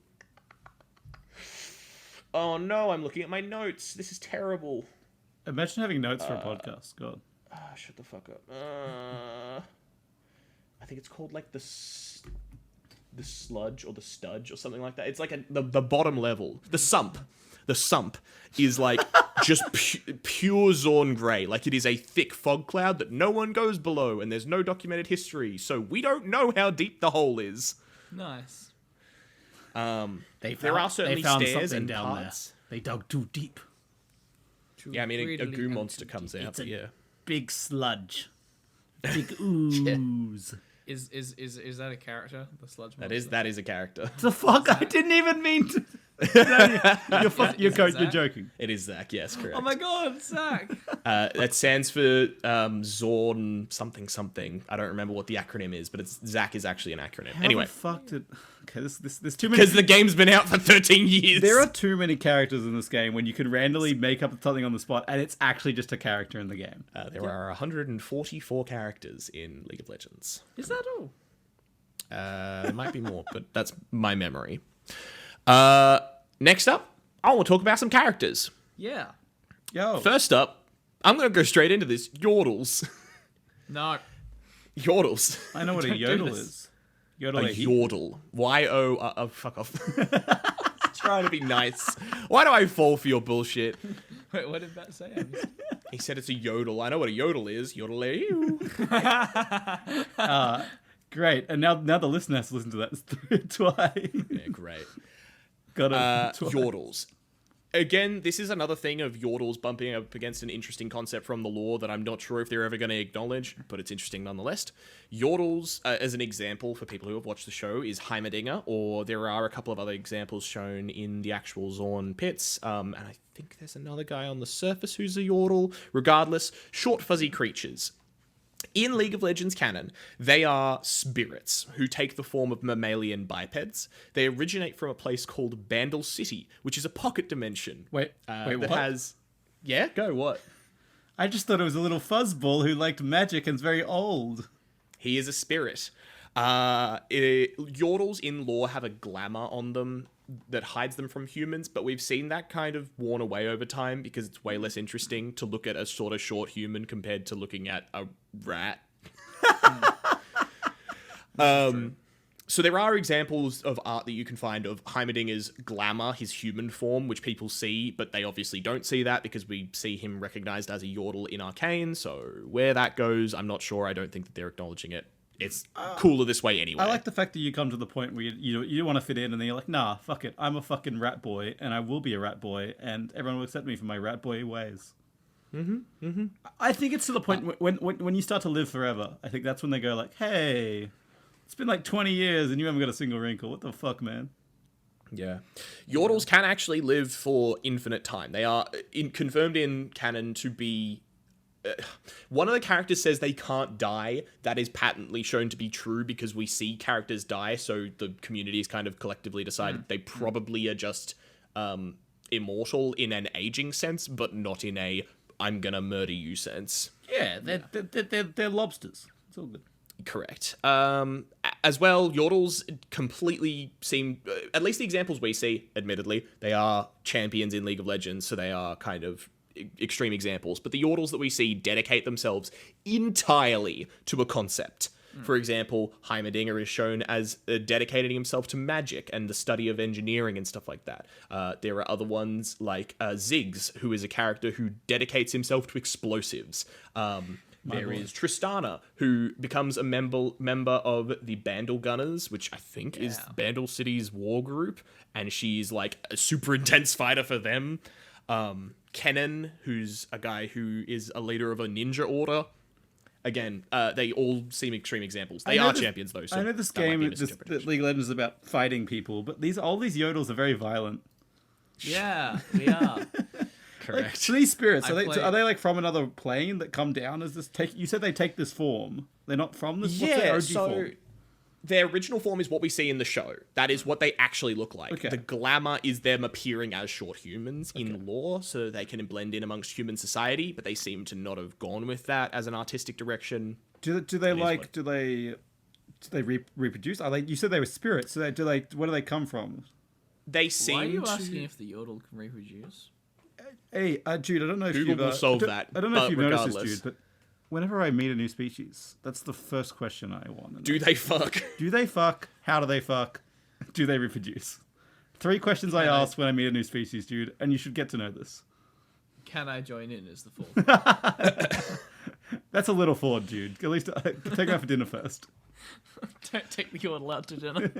B: Oh no, I'm looking at my notes. This is terrible.
A: Imagine having notes for a podcast, God.
B: Shut the fuck up. I think it's called like the sludge or the studge or something like that. It's like the bottom level. The sump. The sump is like just pure Zaun Grey. Like it is a thick fog cloud that no one goes below, and there's no documented history, so we don't know how deep the hole is.
C: Nice.
B: There are certainly stairs and
A: down
B: parts.
A: there. They dug too deep.
B: Yeah, I mean a goo monster comes out.
A: It's
B: But
A: a
B: yeah,
A: big sludge. Big ooze.
C: Is that a character? The sludge monster?
B: that is a character.
A: The fuck? I didn't even mean to. You're joking.
B: It is Zach. Yes, correct.
C: Oh my god, Zach.
B: That stands for Zorn something something. I don't remember what the acronym is, but Zach is actually an acronym.
A: How
B: Anyway,
A: the fuck did? Okay, there's too many.
B: because the game's been out for 13 years.
A: There are too many characters in this game when you can randomly make up something on the spot, and it's actually just a character in the game.
B: There are 144 characters in League of Legends.
C: Is that all?
B: There might be more, but that's my memory. Next up, I want to talk about some characters.
C: Yeah.
A: Yo,
B: First up, I'm going to go straight into this. Yordles.
C: No.
B: Yordles.
A: I know what a
C: Don't do
A: yodel
C: this.
A: is. Yodel
B: A yordle. Y-O... fuck off. Trying to be nice. Why do I fall for your bullshit?
C: Wait, what did Matt say? I missed it.
B: He said it's a yodel. I know what a yodel is. Yodel.
A: Great. And now the listener has to listen to that twice.
B: Yeah, great.
A: Got it.
B: Yordles. Again, this is another thing of Yordles bumping up against an interesting concept from the lore that I'm not sure if they're ever going to acknowledge, but it's interesting nonetheless. Yordles, as an example for people who have watched the show, is Heimerdinger, or there are a couple of other examples shown in the actual Zaun pits, and I think there's another guy on the surface who's a Yordle. Regardless, short fuzzy creatures. In League of Legends canon, they are spirits who take the form of mammalian bipeds. They originate from a place called Bandle City, which is a pocket dimension.
A: Wait,
B: that
A: what?
B: has... Yeah, go, what?
A: I just thought it was a little fuzzball who liked magic and's very old.
B: He is a spirit. Yordles in lore have a glamour on them that hides them from humans, but we've seen that kind of worn away over time because it's way less interesting to look at a sort of short human compared to looking at a rat. So there are examples of art that you can find of Heimerdinger's glamour, his human form, which people see, but they obviously don't see that because we see him recognized as a Yordle in Arcane, so where that goes, I'm not sure. I don't think that they're acknowledging it. It's cooler this way anyway.
A: I like the fact that you come to the point where you want to fit in and then you're like, nah, fuck it. I'm a fucking rat boy and I will be a rat boy and everyone will accept me for my rat boy ways. I think it's to the point when you start to live forever. I think that's when they go like, hey, it's been like 20 years and you haven't got a single wrinkle. What the fuck, man?
B: Yeah. Yordles can actually live for infinite time. They are confirmed in canon to be... one of the characters says they can't die. That is patently shown to be true because we see characters die, so the community has kind of collectively decided they probably are just immortal in an aging sense, but not in a I'm gonna murder you sense.
A: Yeah, they're lobsters. It's all good.
B: Correct. As well, Yordles completely seem, at least the examples we see, admittedly, they are champions in League of Legends, so they are kind of extreme examples, but the Yordles that we see dedicate themselves entirely to a concept. For example, Heimerdinger is shown as dedicating himself to magic and the study of engineering and stuff like that. There are other ones like Ziggs, who is a character who dedicates himself to explosives. There is Tristana, who becomes a member of the Bandle Gunners, which I think is Bandle City's war group, and she's like a super intense fighter for them. Kennen, who's a guy who is a leader of a ninja order. Again, they all seem extreme examples. They are champions, though. So
A: I know this game, League of Legends, is about fighting people, but all these Yodels are very violent.
C: Yeah, we are.
B: Correct.
A: Like, so these spirits, are they like from another plane that come down as this? You said they take this form. They're not from this. What's their OG form?
B: Their original form is what we see in the show. That is what they actually look like.
A: Okay.
B: The glamour is them appearing as short humans in lore, so they can blend in amongst human society, but they seem to not have gone with that as an artistic direction.
A: Do they reproduce? Are they? You said they were spirits. So where do they come from?
B: They seem.
C: Why are you asking if the Yordle can reproduce?
A: Hey, Jude, I don't know if
B: Google will solve that.
A: I don't know if you've
B: regardless.
A: noticed this, Jude, but whenever I meet a new species, that's the first question I want to know.
B: Do they fuck?
A: Do they fuck? How do they fuck? Do they reproduce? 3 questions I ask when I meet a new species, Jude, and you should get to know this.
C: Can I join in as the 4th?
A: That's a little forward, Jude. At least take her out for dinner first.
C: Don't take the Yordle out to dinner.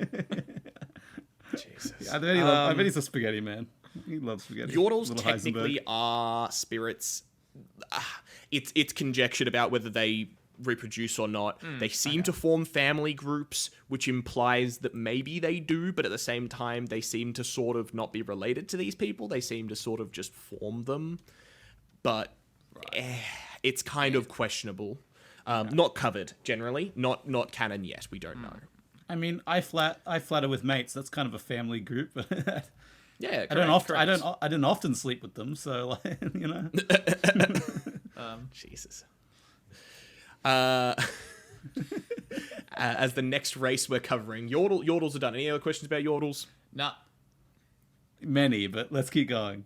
B: Jesus.
A: I bet he's a spaghetti man. He loves spaghetti.
B: Yordles technically are spirits. It's conjectured about whether they reproduce or not. They seem to form family groups, which implies that maybe they do, but at the same time, they seem to sort of not be related to these people. They seem to sort of just form them. But it's kind of questionable. Not covered, generally. Not canon yet. We don't know.
A: I mean, I flatter with mates. That's kind of a family group.
B: Yeah,
A: I didn't often sleep with them, so like, you know.
B: Jesus. As the next race we're covering, Yordles are done. Any other questions about Yordles?
C: Nah.
A: Many, but let's keep going.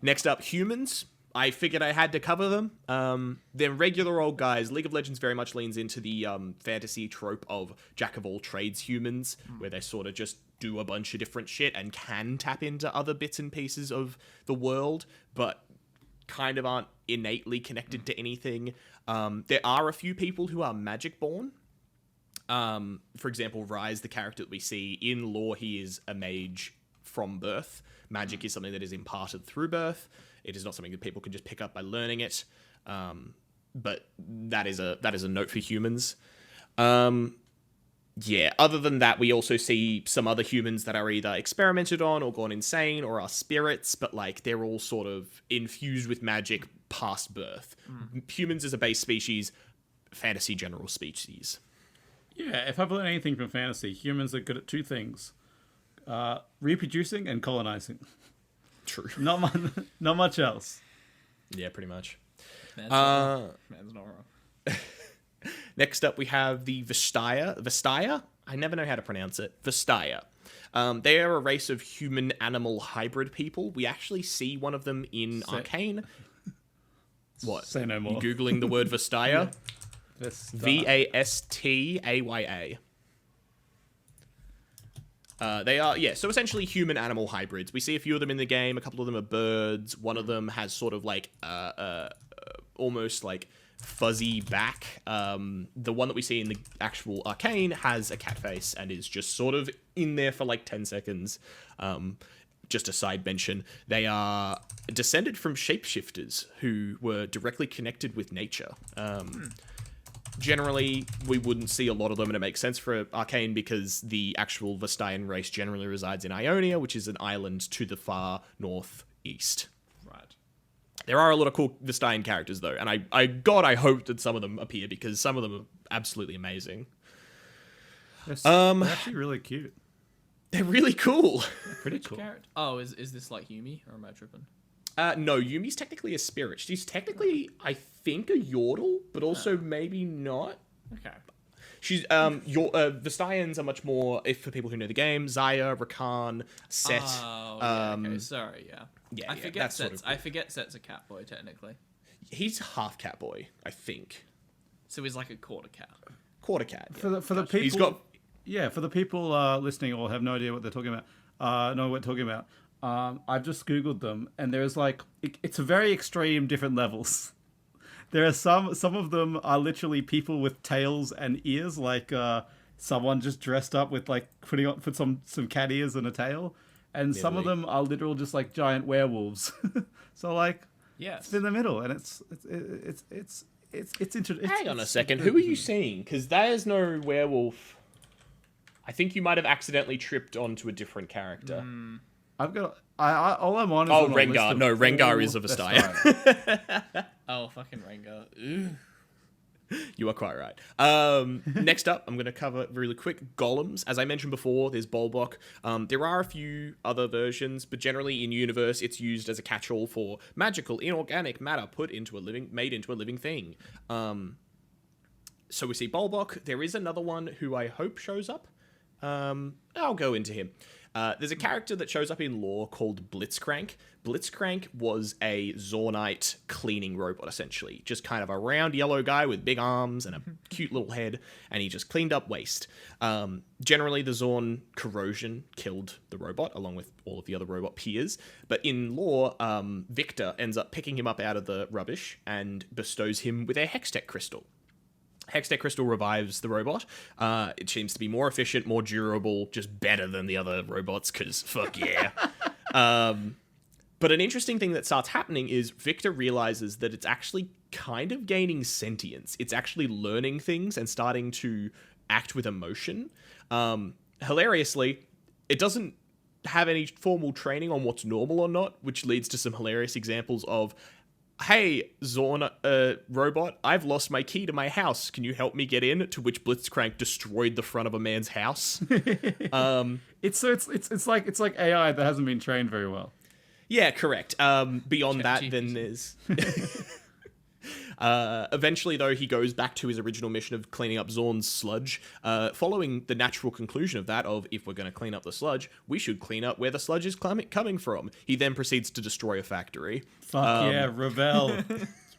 B: Next up, humans. I figured I had to cover them. They're regular old guys. League of Legends very much leans into the fantasy trope of jack of all trades humans, where they sort of just do a bunch of different shit and can tap into other bits and pieces of the world, but kind of aren't innately connected to anything. There are a few people who are magic born. For example, Rise, the character that we see in lore, he is a mage from birth. Magic is something that is imparted through birth. It is not something that people can just pick up by learning it. But that is a note for humans. Yeah, other than that, we also see some other humans that are either experimented on or gone insane or are spirits, but like they're all sort of infused with magic past birth. Humans as a base species, fantasy general species.
A: Yeah, if I've learned anything from fantasy, humans are good at two things. Reproducing and colonizing.
B: True.
A: Not much else.
B: Yeah, pretty much.
C: Man's not wrong.
B: Next up, we have the Vestaya. Vestaya? I never know how to pronounce it. Vestaya. They are a race of human-animal hybrid people. We actually see one of them in Arcane. What?
A: Say no more.
B: You Googling the word Vestaya?
A: Vestaya.
B: Vastaya. They are, so essentially human-animal hybrids. We see a few of them in the game. A couple of them are birds. One of them has sort of like, almost like fuzzy back. The one that we see in the actual Arcane has a cat face and is just sort of in there for like 10 seconds. Just a side mention. They are descended from shapeshifters who were directly connected with nature. Generally, we wouldn't see a lot of them, and it makes sense for Arcane because the actual Vestayan race generally resides in Ionia, which is an island to the far northeast.
A: Right.
B: There are a lot of cool Vestayan characters, though, and I hope that some of them appear because some of them are absolutely amazing.
A: They're actually really cute.
B: They're really cool.
A: Pretty cool.
C: Oh, is this like Yumi, or am I tripping?
B: No, Yumi's technically a spirit. She's technically, I think, a Yordle, but also maybe not.
C: Okay.
B: She's Vestayans are much more, if for people who know the game, Zaya, Rakan, Set.
C: Oh, yeah, okay. Sorry, yeah.
B: Yeah,
C: I forget
B: that's
C: Set's.
B: sort of
C: I forget Set's a cat boy technically.
B: He's half cat boy, I think.
C: So he's like a quarter cat.
B: Quarter cat.
A: For the people,
B: He's got
A: for the people listening or have no idea what they're talking about, know what we're talking about. I've just Googled them, and there's like it's a very extreme different levels. There are some of them are literally people with tails and ears, like someone just dressed up with like put some cat ears and a tail, and some of them are literal just like giant werewolves. So like, it's in the middle, and it's interesting.
B: Hang on a second, who are you seeing? Because there's no werewolf. I think you might have accidentally tripped onto a different character.
A: I've got all I'm on is
B: Oh,
A: on a
B: Rengar.
A: list of
B: No, Rengar
A: all
B: is a Vestaya.
C: Oh, fucking Rengar. Ugh.
B: You are quite right. Next up, I'm going to cover really quick Golems. As I mentioned before, there's Bolbok. There are a few other versions, but generally in universe, it's used as a catch-all for magical, inorganic matter made into a living thing. So we see Bolbok. There is another one who I hope shows up. I'll go into him. There's a character that shows up in lore called Blitzcrank. Blitzcrank was a Zaunite cleaning robot, essentially. Just kind of a round yellow guy with big arms and a cute little head, and he just cleaned up waste. Generally, the Zaun corrosion killed the robot, along with all of the other robot peers. But in lore, Victor ends up picking him up out of the rubbish and bestows him with a Hextech crystal. Hextech Crystal revives the robot. It seems to be more efficient, more durable, just better than the other robots, because fuck yeah. But an interesting thing that starts happening is Victor realizes that it's actually kind of gaining sentience. It's actually learning things and starting to act with emotion. Hilariously, it doesn't have any formal training on what's normal or not, which leads to some hilarious examples of, hey, Zaun, robot, I've lost my key to my house. Can you help me get in? To which Blitzcrank destroyed the front of a man's house.
A: It's like AI that hasn't been trained very well.
B: Yeah, correct. Beyond that, then there's... Eventually, though, he goes back to his original mission of cleaning up Zaun's sludge, following the natural conclusion of that of, if we're going to clean up the sludge, we should clean up where the sludge is coming from. He then proceeds to destroy a factory.
D: Fuck yeah, rebel.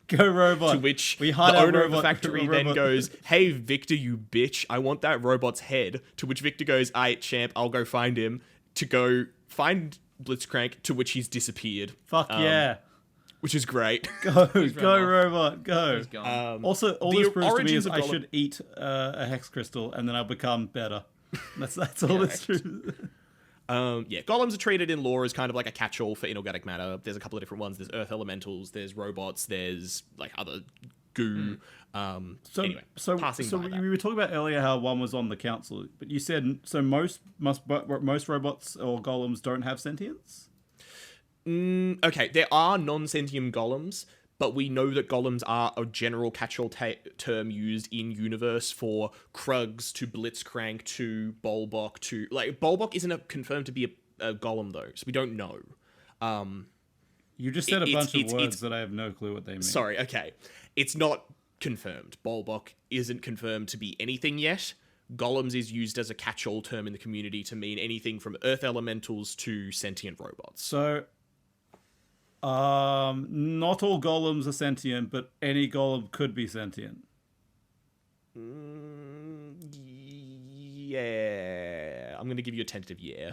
D: Go robot.
B: To which
D: we
B: the owner of the factory then goes, hey, Victor, you bitch, I want that robot's head. To which Victor goes, aight, champ, I'll go find him. To go find Blitzcrank, to which he's disappeared.
D: Fuck yeah.
B: Which is great.
D: Go robot, go.
C: He's gone.
D: Also, all this proves to me is
B: origins of
D: I
B: Golem-
D: should eat a hex crystal and then I'll become better. That's all that's true.
B: Golems are treated in lore as kind of like a catch-all for inorganic matter. There's a couple of different ones. There's earth elementals, there's robots, there's like other goo. Anyway, passing by that.
D: we were talking about earlier how one was on the council, but you said most robots or golems don't have sentience.
B: Okay, there are non-sentient golems, but we know that golems are a general catch-all term used in universe for Krugs to Blitzcrank to Bolbok to... Like, Bolbok isn't confirmed to be a golem, though, so we don't know.
D: You just said a bunch of words that I have no clue what they mean.
B: Sorry, okay. It's not confirmed. Bolbok isn't confirmed to be anything yet. Golems is used as a catch-all term in the community to mean anything from earth elementals to sentient robots.
D: So... not all golems are sentient, but any golem could be sentient.
B: Yeah. I'm going to give you a tentative yeah.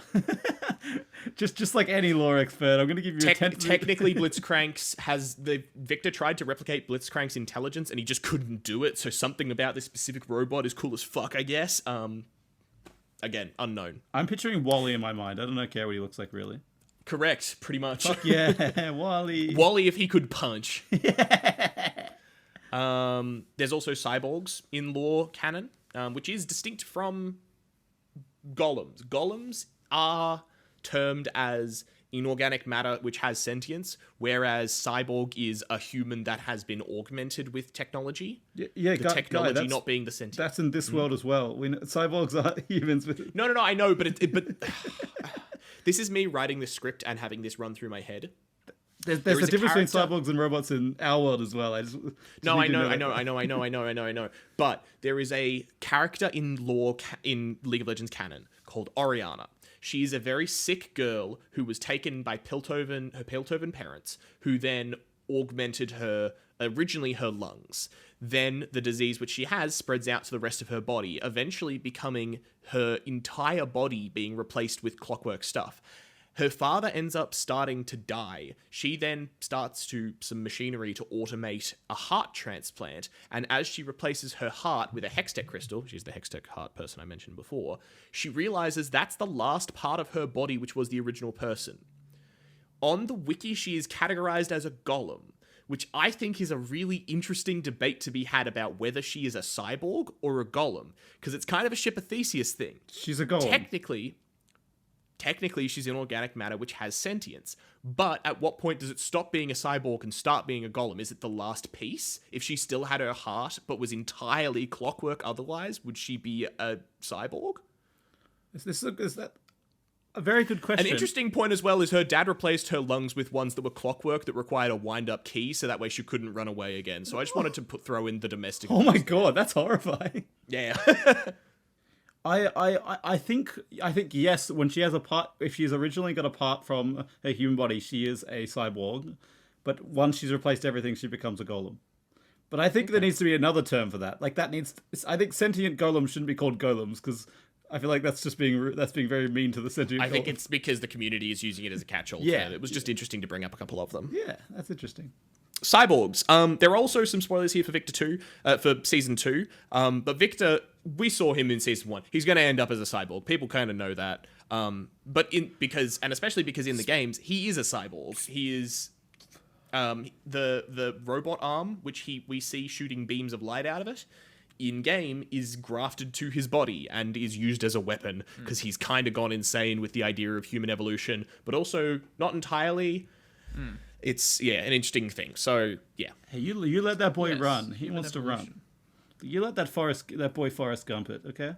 D: just like any lore expert, I'm going to give you a tentative...
B: Technically, Blitzcrank's Victor tried to replicate Blitzcrank's intelligence, and he just couldn't do it, so something about this specific robot is cool as fuck, I guess. Again, unknown.
D: I'm picturing Wally in my mind. I don't care what he looks like, really.
B: Correct, pretty much.
D: Fuck yeah, Wally.
B: Wally if he could punch. Yeah. There's also cyborgs in lore canon, which is distinct from golems. Golems are termed as inorganic matter which has sentience, whereas cyborg is a human that has been augmented with technology.
D: Yeah,
B: the technology not being the sentience.
D: That's in this world as well. Cyborgs are humans with...
B: No, I know, but this is me writing this script and having this run through my head.
D: There's a difference between cyborgs and robots in our world as well.
B: I know. But there is a character in lore in League of Legends canon called Oriana. She's a very sick girl who was taken by her Piltover parents, who then augmented originally her lungs. Then the disease which she has spreads out to the rest of her body, eventually becoming her entire body being replaced with clockwork stuff. Her father ends up starting to die. She then starts some machinery to automate a heart transplant, and as she replaces her heart with a Hextech crystal, she's the Hextech heart person I mentioned before, she realizes that's the last part of her body which was the original person. On the wiki, she is categorized as a golem, which I think is a really interesting debate to be had about whether she is a cyborg or a golem, because it's kind of a Ship of Theseus thing.
D: She's a golem.
B: Technically, she's inorganic matter which has sentience, but at what point does it stop being a cyborg and start being a golem? Is it the last piece? If she still had her heart but was entirely clockwork otherwise, would she be a cyborg?
D: Is that a very good question?
B: An interesting point as well is her dad replaced her lungs with ones that were clockwork that required a wind-up key, so that way she couldn't run away again. So I just wanted to throw in the domestic.
D: Oh my god, that's horrifying.
B: Yeah.
D: I think yes, when she has a part, if she's originally got a part from her human body, she is a cyborg. But once she's replaced everything, she becomes a golem. But I think there needs to be another term for that. Like I think sentient golems shouldn't be called golems because I feel like that's being very mean to the sentient.
B: I think it's because the community is using it as a catch-all.
D: Yeah,
B: term. It was just interesting to bring up a couple of them.
D: Yeah, that's interesting.
B: Cyborgs. There are also some spoilers here for Victor 2, for Season 2. But Victor, we saw him in Season 1. He's going to end up as a cyborg. People kind of know that. Especially because in the games, he is a cyborg. He is the robot arm, which we see shooting beams of light out of it, in-game is grafted to his body and is used as a weapon because he's kind of gone insane with the idea of human evolution, but also not entirely... It's, an interesting thing. So, yeah.
D: Hey, you let that boy run. He wants to run. You let that boy Forrest Gump it, okay?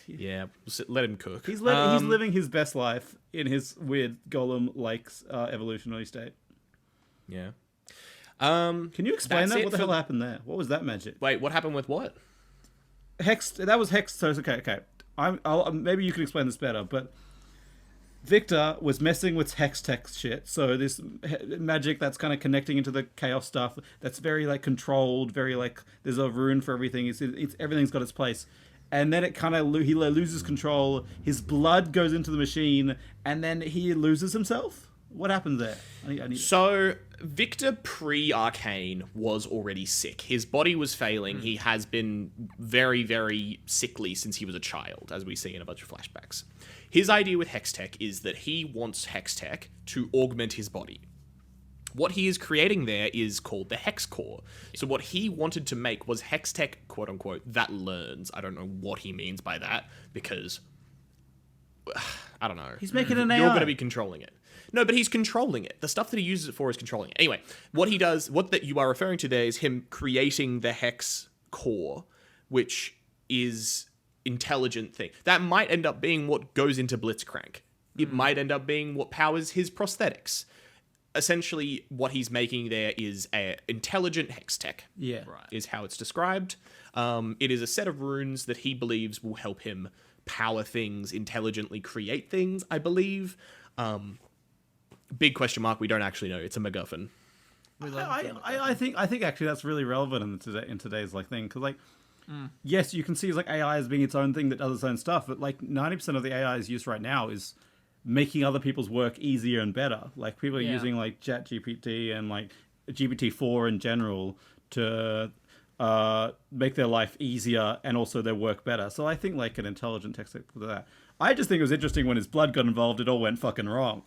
B: Yeah, let him cook.
D: He's living his best life in his weird golem-like evolutionary state.
B: Yeah.
D: Can you explain
B: That's
D: that?
B: it
D: What the
B: for
D: hell happened there? What was that magic?
B: Wait, what happened with what?
D: Hex. That was Hex. So okay. Maybe you can explain this better, but Victor was messing with hex tech shit. So this magic that's kind of connecting into the chaos stuff. That's very like controlled. Very like there's a rune for everything. It's everything's got its place. And then it kind of he loses control. His blood goes into the machine, and then he loses himself. What happened there?
B: So, Victor pre-Arcane was already sick. His body was failing. He has been very, very sickly since he was a child, as we see in a bunch of flashbacks. His idea with Hextech is that he wants Hextech to augment his body. What he is creating there is called the Hex Core. So what he wanted to make was Hextech, quote-unquote, that learns. I don't know what he means by that, because... I don't know.
D: He's making an AI.
B: You're going to be controlling it. No, but he's controlling it. The stuff that he uses it for is controlling it. Anyway, what he does, what that you are referring to there is him creating the Hex Core, which is intelligent thing. That might end up being what goes into Blitzcrank. It might end up being what powers his prosthetics. Essentially, what he's making there is a intelligent Hextech.
D: Yeah.
C: Right.
B: Is how it's described. It is a set of runes that he believes will help him power things, intelligently create things, I believe. Big question mark. We don't actually know. It's a MacGuffin.
D: I think actually that's really relevant in today's like thing, because like yes, you can see it's like AI as being its own thing that does its own stuff, but like 90% of the AI's used right now is making other people's work easier and better. Like people are using like ChatGPT and like GPT-4 in general to make their life easier and also their work better. So I think like an intelligent text for that. I just think it was interesting when his blood got involved, it all went fucking wrong.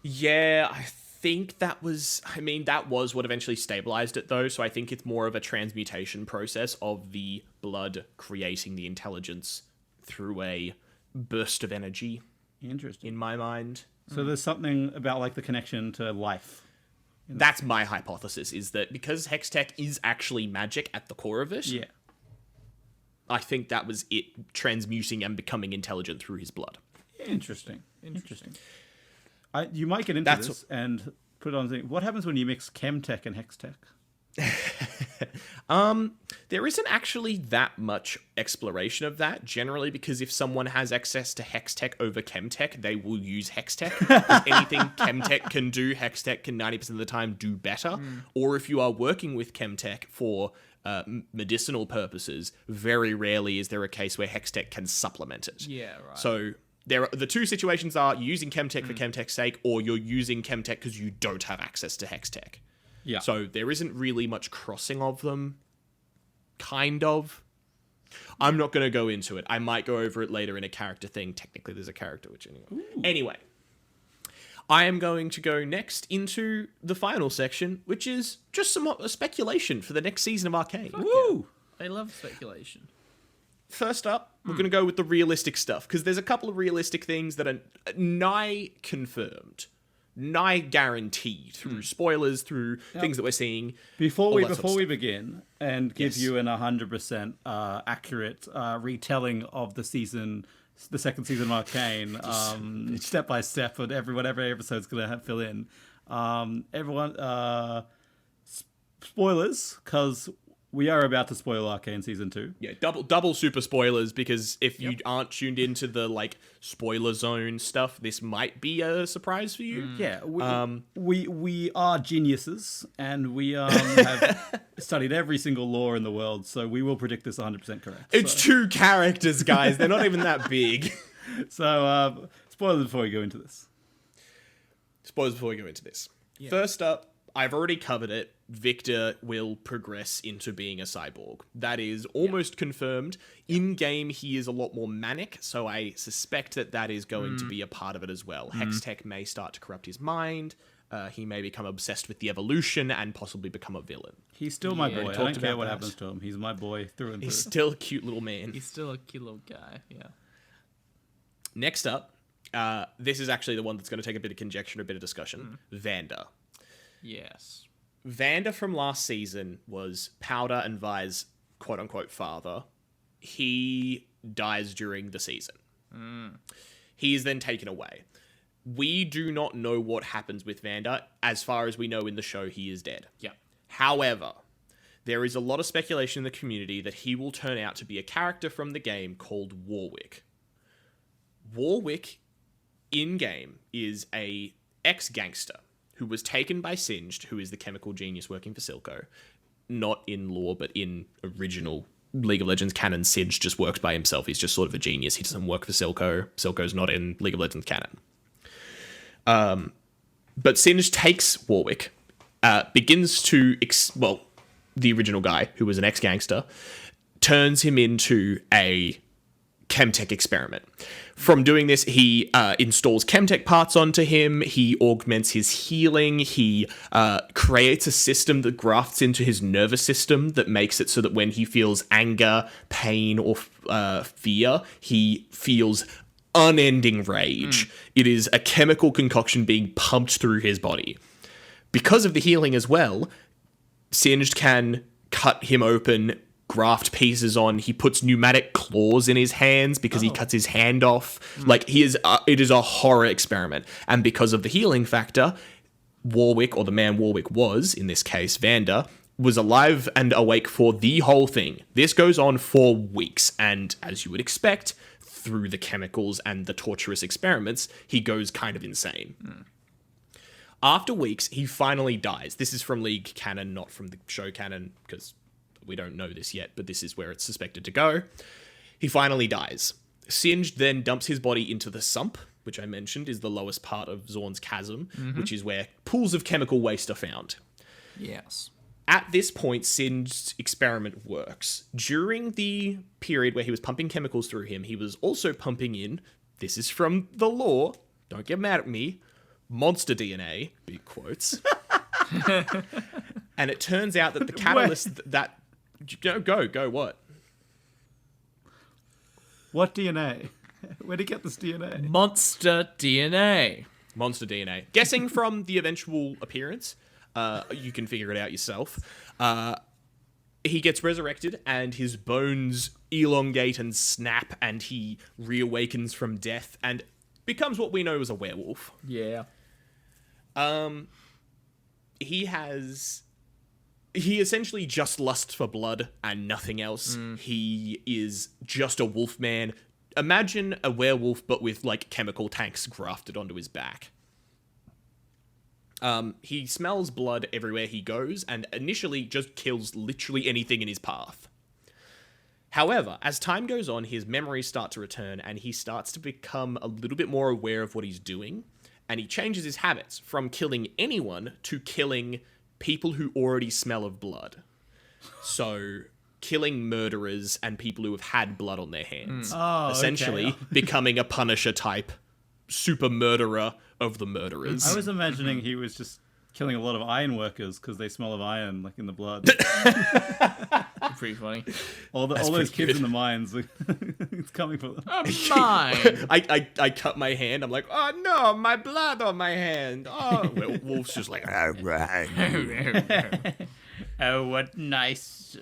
B: Yeah, I think that was what eventually stabilized it, though. So I think it's more of a transmutation process of the blood creating the intelligence through a burst of energy,
D: Interesting.
B: in my mind.
D: So there's something about like the connection to life.
B: That's my hypothesis, is that because Hextech is actually magic at the core of it,
D: Yeah.
B: I think that was it transmuting and becoming intelligent through his blood.
D: Interesting. You might get into this and put it on thing. What happens when you mix Chemtech and Hextech?
B: There isn't actually that much exploration of that, generally, because if someone has access to Hextech over Chemtech, they will use Hextech. Because anything Chemtech can do, Hextech can 90% of the time do better. Or if you are working with Chemtech for medicinal purposes, very rarely is there a case where Hextech can supplement it.
C: Yeah, right.
B: So the two situations are you're using Chemtech for Chemtech's sake, or you're using Chemtech because you don't have access to Hextech.
D: Yeah.
B: So there isn't really much crossing of them. Kind of. I'm not going to go into it. I might go over it later in a character thing. Technically, there's a character, which anyway. I am going to go next into the final section, which is just some speculation for the next season of Arcane.
C: Woo! I love speculation.
B: First up, we're going to go with the realistic stuff, because there's a couple of realistic things that are nigh confirmed, nigh guareteed through spoilers, through things that we're seeing.
D: Before we begin and give you an 100% accurate retelling of the second season of Arcane, step by step, and whatever episode's gonna fill in. Everyone, spoilers, because we are about to spoil Arcane season 2.
B: Yeah, double super spoilers, because if you aren't tuned into the like spoiler zone stuff, this might be a surprise for you.
D: Yeah, we are geniuses, and we have studied every single lore in the world, so we will predict this 100% correct.
B: It's two characters, guys. They're not even that big.
D: So, spoilers before we go into this.
B: Yeah. First up, I've already covered it. Victor will progress into being a cyborg. That is almost confirmed. In-game, he is a lot more manic, so I suspect that is going to be a part of it as well. Hextech may start to corrupt his mind. He may become obsessed with the evolution and possibly become a villain.
D: He's still my boy. I don't care what
B: that.
D: happens to him. He's my boy through and through.
B: He's still a cute little man.
C: He's still a cute little guy, yeah.
B: Next up, this is actually the one that's going to take a bit of conjecture and a bit of discussion. Vander.
C: Yes.
B: Vander from last season was Powder and Vi's quote-unquote father. He dies during the season. He is then taken away. We do not know what happens with Vander. As far as we know in the show, he is dead.
C: Yeah.
B: However, there is a lot of speculation in the community that he will turn out to be a character from the game called Warwick. Warwick, in-game, is a ex-gangster who was taken by Singed, who is the chemical genius working for Silco. Not in lore, but in original League of Legends canon, Singed just works by himself. He's just sort of a genius. He doesn't work for Silco. Silco's not in League of Legends canon. But Singed takes Warwick, begins to... the original guy, who was an ex-gangster, turns him into a chemtech experiment. From doing this, he installs chemtech parts onto him, he augments his healing, he creates a system that grafts into his nervous system that makes it so that when he feels anger, pain, or fear, he feels unending rage. It is a chemical concoction being pumped through his body. Because of the healing as well, Singed can cut him open, graft pieces on. He puts pneumatic claws in his hands because he cuts his hand off. Like, it is a horror experiment. And because of the healing factor, Warwick, or the man Warwick was, in this case, Vander, was alive and awake for the whole thing. This goes on for weeks. And as you would expect, through the chemicals and the torturous experiments, he goes kind of insane. After weeks, he finally dies. This is from League canon, not from the show canon, because we don't know this yet, but this is where it's suspected to go. He finally dies. Singed then dumps his body into the sump, which I mentioned is the lowest part of Zaun's chasm, which is where pools of chemical waste are found.
C: Yes.
B: At this point, Singed's experiment works. During the period where he was pumping chemicals through him, he was also pumping in, this is from the lore, don't get mad at me, monster DNA, big quotes. And it turns out that the catalyst that... Go, what?
D: What DNA? Where'd he get this DNA?
C: Monster DNA.
B: Monster DNA. Guessing from the eventual appearance, you can figure it out yourself. He gets resurrected and his bones elongate and snap and he reawakens from death and becomes what we know as a werewolf.
C: Yeah.
B: He essentially just lusts for blood and nothing else. He is just a wolf man. Imagine a werewolf, but with, like, chemical tanks grafted onto his back. He smells blood everywhere he goes, and initially just kills literally anything in his path. However, as time goes on, his memories start to return, and he starts to become a little bit more aware of what he's doing, and he changes his habits from killing anyone to killing people who already smell of blood. So, killing murderers and people who have had blood on their hands. Essentially, becoming a Punisher type super murderer of the murderers.
D: I was imagining he was just killing a lot of iron workers because they smell of iron, like, in the blood.
C: Pretty funny.
D: all those kids in the mines, it's coming for them.
C: Mine.
B: I cut my hand. I'm like, oh no, my blood on my hand. Oh, Wolf's just like,
D: Oh, what nice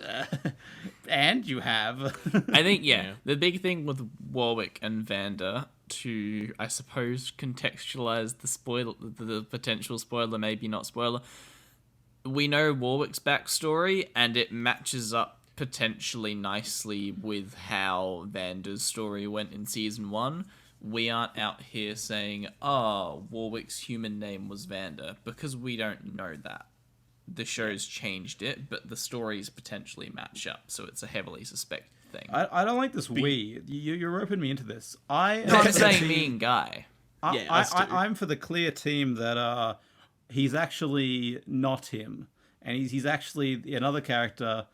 D: and you have.
C: I think, the big thing with Warwick and Vander, to, I suppose, contextualize the potential spoiler, maybe not spoiler, we know Warwick's backstory, and it matches up potentially nicely with how Vander's story went in Season 1. We aren't out here saying, oh, Warwick's human name was Vander, because we don't know that. The show's changed it, but the stories potentially match up, so it's a heavily suspected thing.
D: I don't like this we. You're roping me into this.
C: I'm saying me and Guy.
D: I'm for the clear team that he's actually not him, and he's actually another character.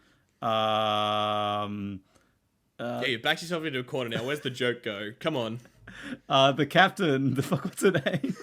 B: you backed yourself into a corner now. Where's the joke go? Come on.
D: The captain. What's her name?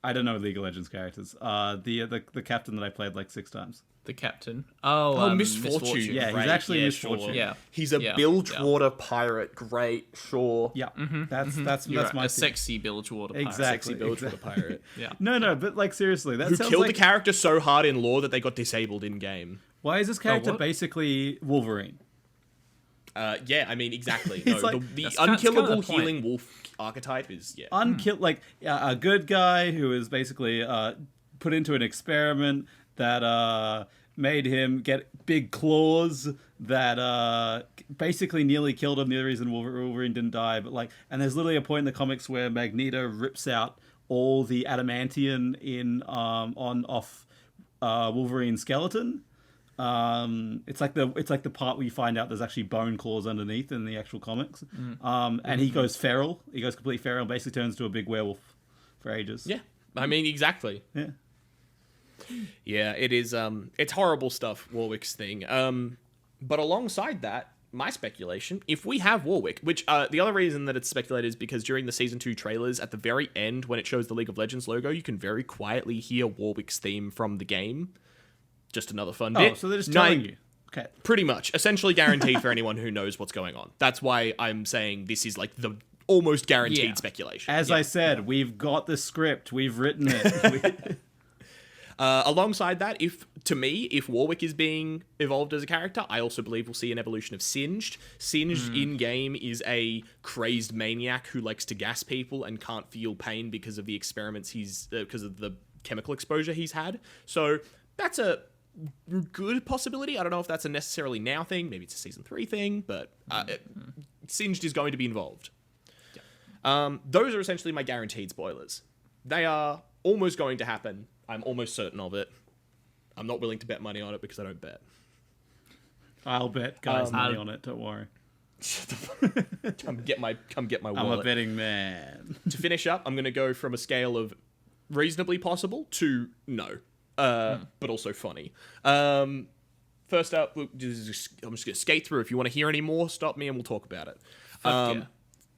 D: I don't know League of Legends characters. The captain that I played like 6 times.
C: The captain.
B: Misfortune.
D: Yeah, he's actually Misfortune.
C: Sure. Yeah,
B: He's a Bilgewater pirate. Great, sure.
D: Yeah, that's my
C: a sexy Bilgewater pirate.
D: Exactly.
B: Sexy Bilgewater pirate.
C: Yeah.
D: No, but like seriously, that
B: Who
D: sounds
B: killed
D: like...
B: the character so hard in lore that they got disabled in game.
D: Why is this character
C: what?
D: basically Wolverine?
B: Yeah, I mean, exactly. No,
D: like-
B: the
C: That's kind of
B: unkillable
C: the point.
B: healing wolf archetype is, yeah.
D: Like a good guy who is basically put into an experiment that made him get big claws that basically nearly killed him. The other reason Wolverine didn't die, but like, and there's literally a point in the comics where Magneto rips out all the adamantium off Wolverine's skeleton. It's like the part where you find out there's actually bone claws underneath in the actual comics. And he goes feral. He goes completely feral and basically turns into a big werewolf for ages.
B: Yeah, I mean, exactly.
D: Yeah.
B: Yeah, it is. It's horrible stuff, Warwick's thing. But alongside that, my speculation, if we have Warwick, which the other reason that it's speculated is because during the season 2 trailers, at the very end, when it shows the League of Legends logo, you can very quietly hear Warwick's theme from the game. Just another fun bit.
D: Oh, so they're just telling you. Okay.
B: Pretty much. Essentially guaranteed for anyone who knows what's going on. That's why I'm saying this is like the almost guaranteed speculation.
D: As I said, we've got the script. We've written it.
B: Alongside that, if Warwick is being evolved as a character, I also believe we'll see an evolution of Singed. Singed in-game is a crazed maniac who likes to gas people and can't feel pain because of the experiments because of the chemical exposure he's had. So that's a good possibility. I don't know if that's a necessarily now thing. Maybe it's a season 3 thing, but Singed is going to be involved. Those are essentially my guaranteed spoilers. They are almost going to happen. I'm almost certain of it. I'm not willing to bet money on it because I don't bet.
D: I'll bet guys money on it. Don't worry.
B: Come get my wallet.
D: I'm a betting man.
B: To finish up, I'm going to go from a scale of reasonably possible to no, but also funny. First up, I'm just going to skate through. If you want to hear any more, stop me and we'll talk about it.
C: Yeah.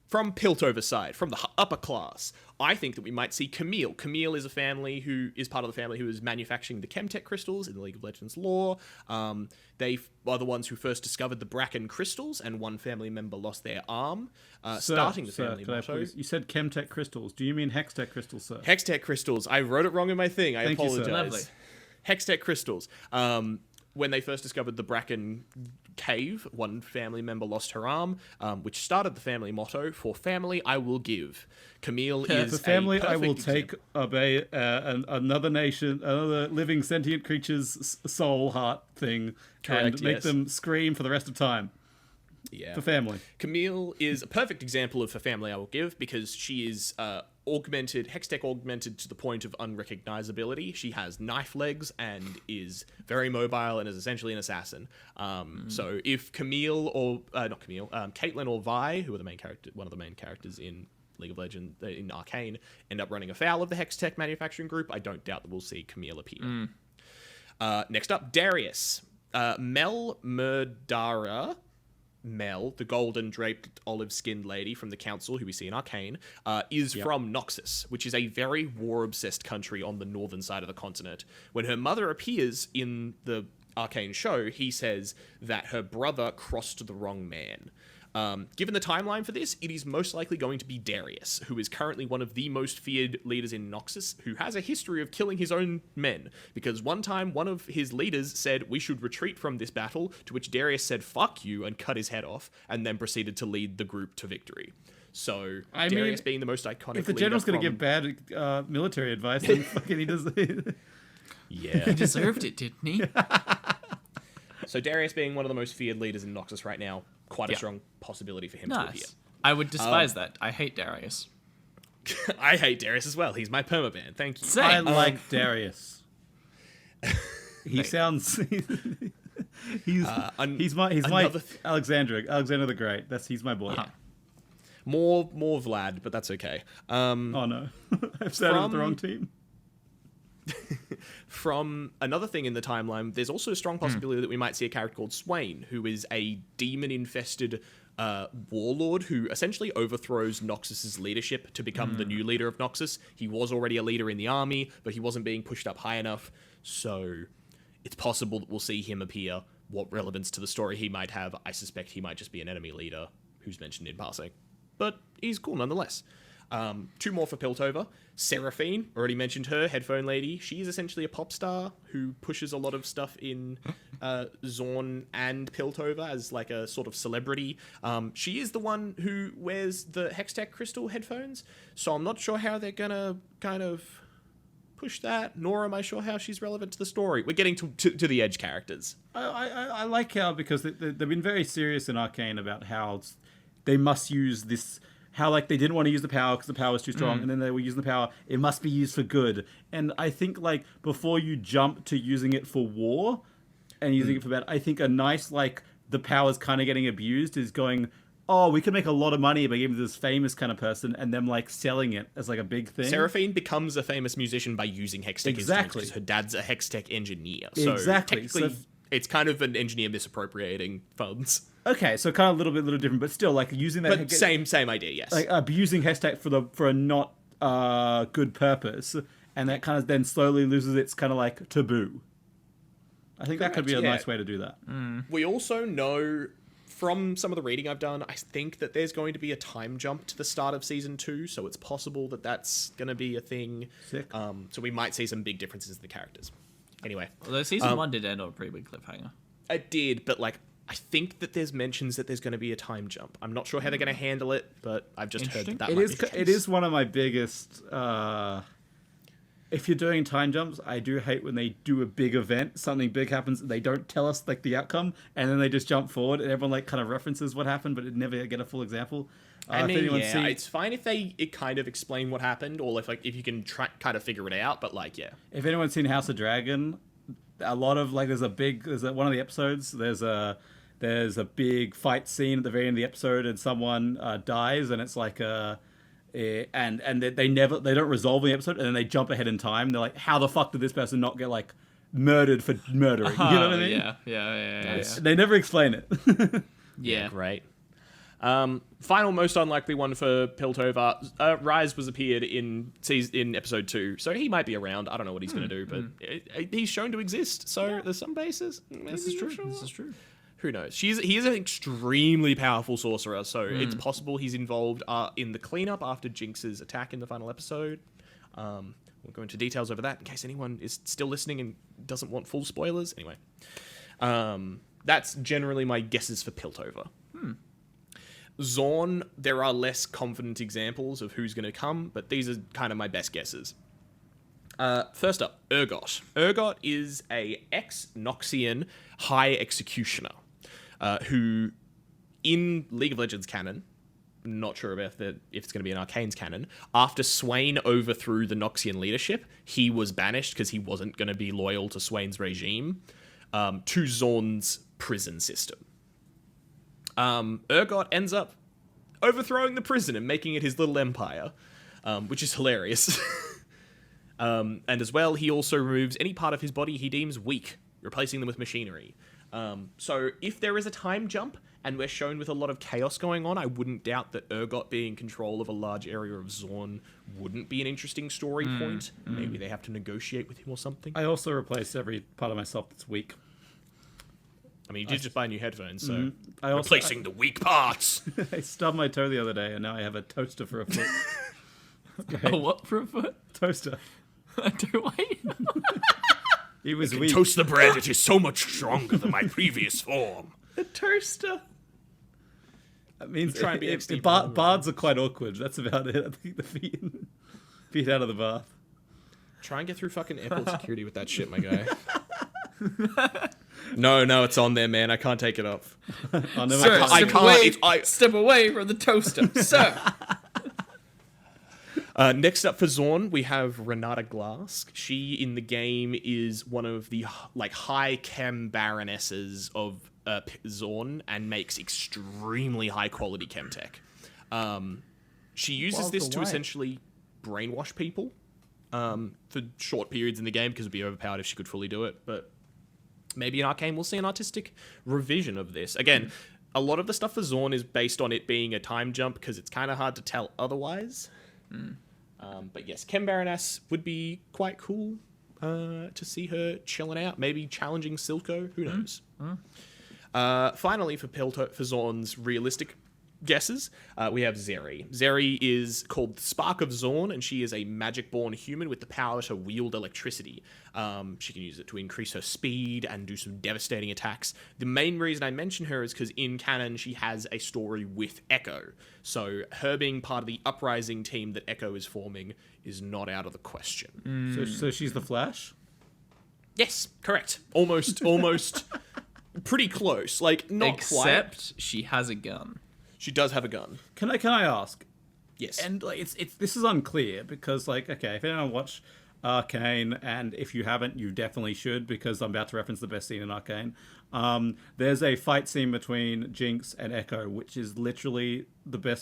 B: From Piltover side, from the upper class, I think that we might see Camille. Camille is a family who is part of the family who is manufacturing the Chemtech crystals in the League of Legends lore. They are the ones who first discovered the Bracken crystals, and one family member lost their arm, starting the family motto.
D: You said Chemtech crystals. Do you mean Hextech crystals, sir?
B: Hextech crystals. I wrote it wrong in my thing. I
D: Thank you, sir.
B: apologize.
C: Lovely.
B: Hextech crystals. When they first discovered the Bracken cave, one family member lost her arm, which started the family motto, "For family I will give." Camille is
D: For family,
B: a
D: I will
B: perfect
D: take obey another nation, another living sentient creature's soul heart thing,
B: Correct,
D: and make
B: yes.
D: them scream for the rest of time.
B: Yeah.
D: For family.
B: Camille is a perfect example of "For family I will give" because she is Hextech augmented to the point of unrecognizability. She has knife legs and is very mobile and is essentially an assassin. So if Caitlyn or Vi, who are one of the main characters in League of Legends, in Arcane, end up running afoul of the Hextech manufacturing group, I don't doubt that we'll see Camille appear. Next up, Darius. Mel Murdara. Mel, the golden draped olive skinned lady from the council who we see in Arcane, is from Noxus, which is a very war obsessed country on the northern side of the continent. When her mother appears in the Arcane show, he says that her brother crossed the wrong man. Given the timeline for this, it is most likely going to be Darius, who is currently one of the most feared leaders in Noxus, who has a history of killing his own men, because one time one of his leaders said we should retreat from this battle, to which Darius said fuck you and cut his head off, and then proceeded to lead the group to victory. So, Darius being the most iconic
D: If the general's going to give bad military advice, then fucking he does.
B: Yeah.
C: He deserved it, didn't he?
B: So Darius being one of the most feared leaders in Noxus right now, quite a strong possibility for him to appear.
C: Nice. I would despise that. I hate Darius.
B: I hate Darius as well. He's my permaban. Thank you.
C: Same.
D: I like Darius. He sounds. He's my Alexander the Great. He's my boy.
B: More Vlad, but that's okay.
D: Oh no, I've said it with the wrong team.
B: From another thing in the timeline, there's also a strong possibility that we might see a character called Swain, who is a demon-infested warlord who essentially overthrows Noxus's leadership to become the new leader of Noxus. He was already a leader in the army, but he wasn't being pushed up high enough, so it's possible that we'll see him appear. What relevance to the story he might have, I suspect he might just be an enemy leader who's mentioned in passing. But he's cool nonetheless. Two more for Piltover. Seraphine, already mentioned her, headphone lady. She is essentially a pop star who pushes a lot of stuff in Zaun and Piltover as like a sort of celebrity. She is the one who wears the Hextech crystal headphones, so I'm not sure how they're gonna kind of push that, nor am I sure how she's relevant to the story. We're getting to the edge characters.
D: I like how, because they've been very serious in Arcane about how they must use this, how like they didn't want to use the power because the power was too strong, and then they were using the power, it must be used for good. And I think like before you jump to using it for war and using it for bad, I think a nice like the power's kind of getting abused is going, oh, we can make a lot of money by giving this famous kind of person and them like selling it as like a big thing.
B: Seraphine becomes a famous musician by using Hextech instruments because her dad's a Hextech engineer. So technically, it's kind of an engineer misappropriating funds.
D: Okay, so kind of a little different, but still like using that.
B: But same idea, yes.
D: Like abusing Hextech for a not good purpose, and that kind of then slowly loses its kind of like taboo. I think that could be a nice way to do that.
B: We also know from some of the reading I've done, I think that there's going to be a time jump to the start of Season 2, so it's possible that that's going to be a thing.
D: Sick.
B: So we might see some big differences in the characters. Anyway.
C: Although Season 1 did end on a pretty big cliffhanger.
B: It did, but like, I think that there's mentions that there's going to be a time jump. I'm not sure how they're going to handle it, but I've just heard that might be the case.
D: It is one of my biggest... if you're doing time jumps, I do hate when they do a big event, something big happens, and they don't tell us like the outcome, and then they just jump forward, and everyone like kind of references what happened, but it never get a full example.
B: I mean, it's fine if it kind of explain what happened, or if you can kind of figure it out, but like, yeah.
D: If anyone's seen House of Dragon, a lot of like there's one of the episodes, there's a big fight scene at the very end of the episode, and someone dies, and it's like and they don't resolve the episode, and then they jump ahead in time. They're like, how the fuck did this person not get like murdered for murdering? You know what I mean?
C: Yeah.
D: They never explain it.
C: Yeah.
B: Great. Final most unlikely one for Piltover. Rise was appeared in episode 2, so he might be around. I don't know what he's going to do, but he's shown to exist, so there's some basis.
C: This is true.
B: Who knows? He is an extremely powerful sorcerer, so it's possible he's involved in the cleanup after Jinx's attack in the final episode. We'll go into details over that in case anyone is still listening and doesn't want full spoilers. Anyway, that's generally my guesses for Piltover. Zaun, there are less confident examples of who's going to come, but these are kind of my best guesses. First up, Urgot. Urgot is a ex-Noxian high executioner. Who, in League of Legends canon, not sure about if it's going to be an Arcane's canon, after Swain overthrew the Noxian leadership, he was banished because he wasn't going to be loyal to Swain's regime, to Zaun's prison system. Urgot ends up overthrowing the prison and making it his little empire, which is hilarious. And as well, he also removes any part of his body he deems weak, replacing them with machinery. So if there is a time jump and we're shown with a lot of chaos going on, I wouldn't doubt that Urgot being in control of a large area of Zaun wouldn't be an interesting story point. Maybe they have to negotiate with him or something.
D: I also replaced every part of myself that's weak.
B: I mean, you did just buy new headphones, so
A: Replacing the weak parts.
D: I stubbed my toe the other day, and now I have a toaster for a foot.
C: A what for a foot?
D: Toaster.
C: Do I?
D: He was
A: You
D: weak.
A: can toast the bread. It is so much stronger than my previous form.
C: A toaster.
D: That means
B: try and be like Steve
D: bards are quite awkward. That's about it. I think the feet out of the bath.
B: try and get through fucking airport security with that shit, my guy. No, it's on there, man. I can't take it off.
D: Oh, no,
C: Sir,
B: I can't.
C: step away from the toaster, sir.
B: Next up for Zaun, we have Renata Glask. She, in the game, is one of the high chem baronesses of Zaun and makes extremely high quality chem tech. She uses this to essentially brainwash people for short periods in the game because it'd be overpowered if she could fully do it. But maybe in Arcane we'll see an artistic revision of this. Again, a lot of the stuff for Zaun is based on it being a time jump because it's kind of hard to tell otherwise. But yes, Chem Baroness would be quite cool to see her chilling out, maybe challenging Silco. Who knows? Finally, for Zaun's realistic guesses. We have Zeri. Zeri is called the Spark of Zaun, and she is a magic-born human with the power to wield electricity. She can use it to increase her speed and do some devastating attacks. The main reason I mention her is because in canon, she has a story with Echo. So her being part of the Uprising team that Echo is forming is not out of the question.
D: So she's the Flash?
B: Yes, correct. Almost pretty close. Like, not quite.
C: Except she has a gun.
B: She does have a gun.
D: Can I ask?
B: Yes.
D: And like, it's this is unclear because like, okay, if anyone watch Arcane, and if you haven't, you definitely should, because I'm about to reference the best scene in Arcane. There's a fight scene between Jinx and Echo, which is literally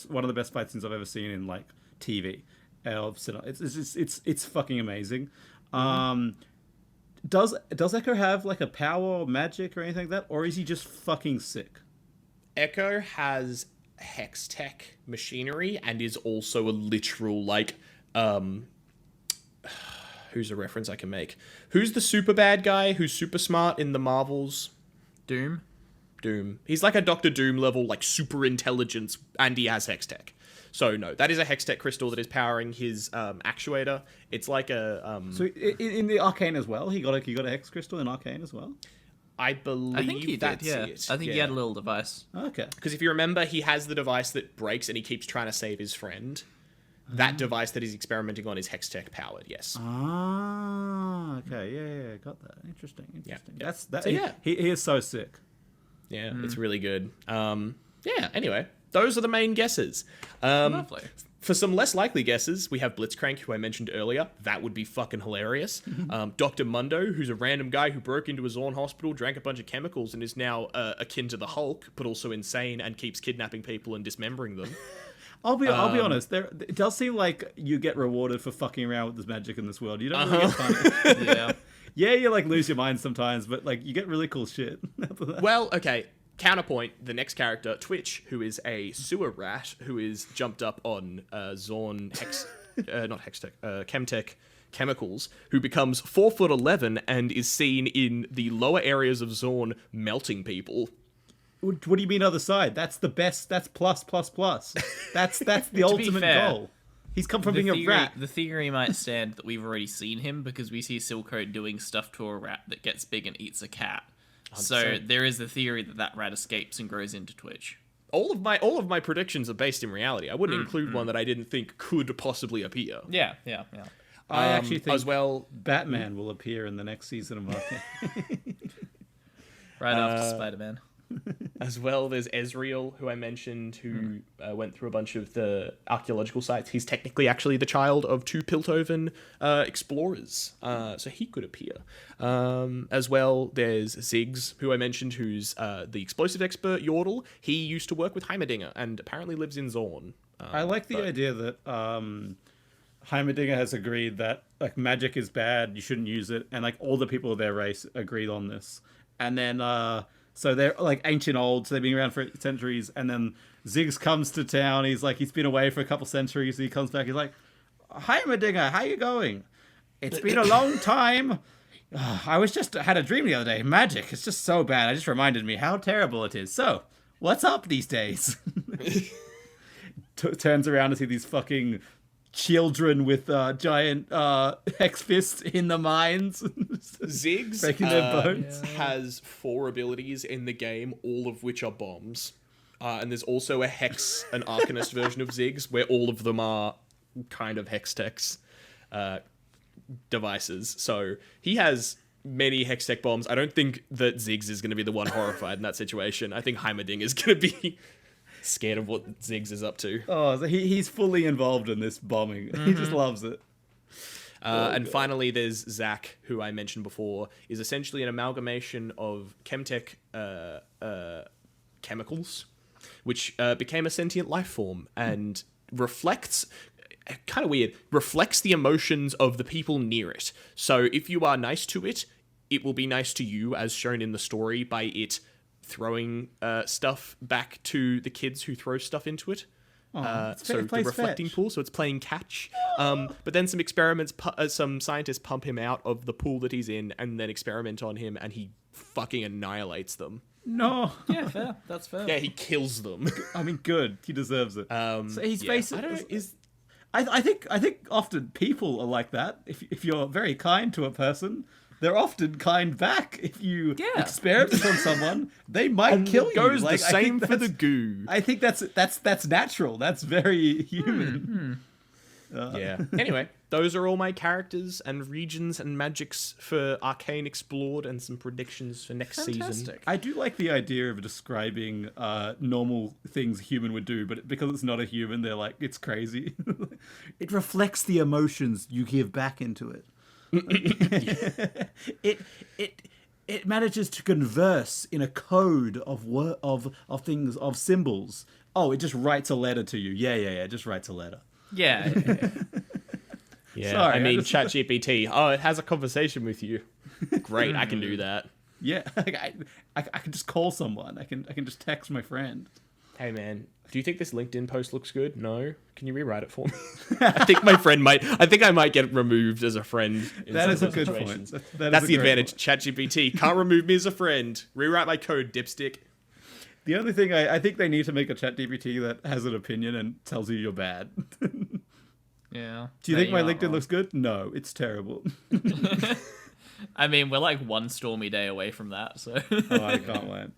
D: one of the best fight scenes I've ever seen in like TV. It's fucking amazing. Does Echo have like a power or magic or anything like that, or is he just fucking sick?
B: Echo has hex tech machinery and is also a literal like who's a reference I can make? Who's the super bad guy who's super smart in the Marvels?
C: Doom.
B: He's like a Doctor Doom level, like super intelligence, and he has hex tech. So no, that is a hex tech crystal that is powering his actuator. It's like a
D: So in the Arcane as well, he got a hex crystal in Arcane as well.
B: I believe
C: I think he
B: that's
C: did, yeah.
B: it.
C: I think he had a little device.
D: Okay.
B: Because if you remember, he has the device that breaks and he keeps trying to save his friend. That device that he's experimenting on is Hextech powered, yes.
D: Ah, okay, yeah, got that. Interesting.
B: Yeah.
D: That's that.
B: So, yeah.
D: He is so sick.
B: Yeah, it's really good. Anyway, those are the main guesses.
C: Lovely.
B: For some less likely guesses, we have Blitzcrank, who I mentioned earlier. That would be fucking hilarious. Dr. Mundo, who's a random guy who broke into a Zaun hospital, drank a bunch of chemicals, and is now akin to the Hulk, but also insane and keeps kidnapping people and dismembering them.
D: I'll be honest. It does seem like you get rewarded for fucking around with this magic in this world. You don't really get fun. Yeah, you like lose your mind sometimes, but like you get really cool shit.
B: Well, okay. Counterpoint, the next character, Twitch, who is a sewer rat who is jumped up on Zaun Chemtech chemicals, who becomes 4'11" and is seen in the lower areas of Zaun melting people.
D: What do you mean other side? That's the best. That's plus. That's the ultimate goal. He's come from being a rat.
C: The theory might stand that we've already seen him because we see Silco doing stuff to a rat that gets big and eats a cat. 100%. So there is the theory that rat escapes and grows into Twitch.
B: All of my predictions are based in reality. I wouldn't include one that I didn't think could possibly appear.
C: Yeah.
D: I actually think
B: as well,
D: Batman will appear in the next season of Arcane.
C: Right after Spider-Man.
B: As well, there's Ezreal, who I mentioned, who went through a bunch of the archaeological sites. He's technically actually the child of two Piltover explorers, so he could appear. As well, there's Ziggs, who I mentioned, who's the explosive expert Yordle. He used to work with Heimerdinger and apparently lives in Zaun.
D: I like the idea that Heimerdinger has agreed that like magic is bad, you shouldn't use it, and like all the people of their race agreed on this. And then so they're like ancient old, so they've been around for centuries, and then Ziggs comes to town, he's been away for a couple centuries, and he comes back, he's like, Heimerdinger, how you going? It's been a long time. I had a dream the other day. Magic, it's just so bad. It just reminded me how terrible it is. So, what's up these days? Turns around to see these fucking children with giant hex fists in the mines.
B: Ziggs
D: breaking their bones.
B: Has 4 abilities in the game, all of which are bombs. And there's also a Hex, an Arcanist version of Ziggs, where all of them are kind of Hextechs devices. So he has many Hextech bombs. I don't think that Ziggs is going to be the one horrified in that situation. I think Heimerdinger is going to be scared of what Ziggs is up to.
D: Oh, so he's fully involved in this bombing. He just loves it.
B: And finally, there's Zack, who I mentioned before, is essentially an amalgamation of Chemtech chemicals, which became a sentient life form and reflects, kind of weird, reflects the emotions of the people near it. So if you are nice to it, it will be nice to you, as shown in the story, by it throwing stuff back to the kids who throw stuff into it. So the reflecting pool, so it's playing catch. But then some scientists pump him out of the pool that he's in and then experiment on him, and he fucking annihilates them.
D: No.
C: Yeah, fair. That's fair.
B: Yeah, he kills them.
D: I mean, good. He deserves it. So he's basically. I think often people are like that. If you're very kind to a person, they're often kind back. If you experiment on someone, they might kill you.
B: Goes the same for the goo.
D: I think that's natural. That's very human.
B: Yeah. Anyway, those are all my characters and regions and magics for Arcane explored and some predictions for next season.
D: I do like the idea of describing normal things a human would do, but because it's not a human, they're like, it's crazy. It reflects the emotions you give back into it. It manages to converse in a code of things, of symbols. Oh, it just writes a letter to you. Yeah. It just writes a letter.
C: Yeah.
B: Yeah,
D: Sorry,
B: I mean,
D: just...
B: ChatGPT. Oh, it has a conversation with you. Great, I can do that.
D: Yeah, I can just call someone. I can just text my friend.
B: Hey, man, do you think this LinkedIn post looks good? No. Can you rewrite it for me? I think I might get removed as a friend.
D: That is a good point.
B: That's the advantage. ChatGPT can't remove me as a friend. Rewrite my code, dipstick.
D: The only thing I think they need to make a ChatGPT that has an opinion and tells you you're bad.
C: Yeah.
D: Do you think my LinkedIn looks good? No, it's terrible.
C: I mean, we're like one stormy day away from that, so.
D: Oh, I can't wait.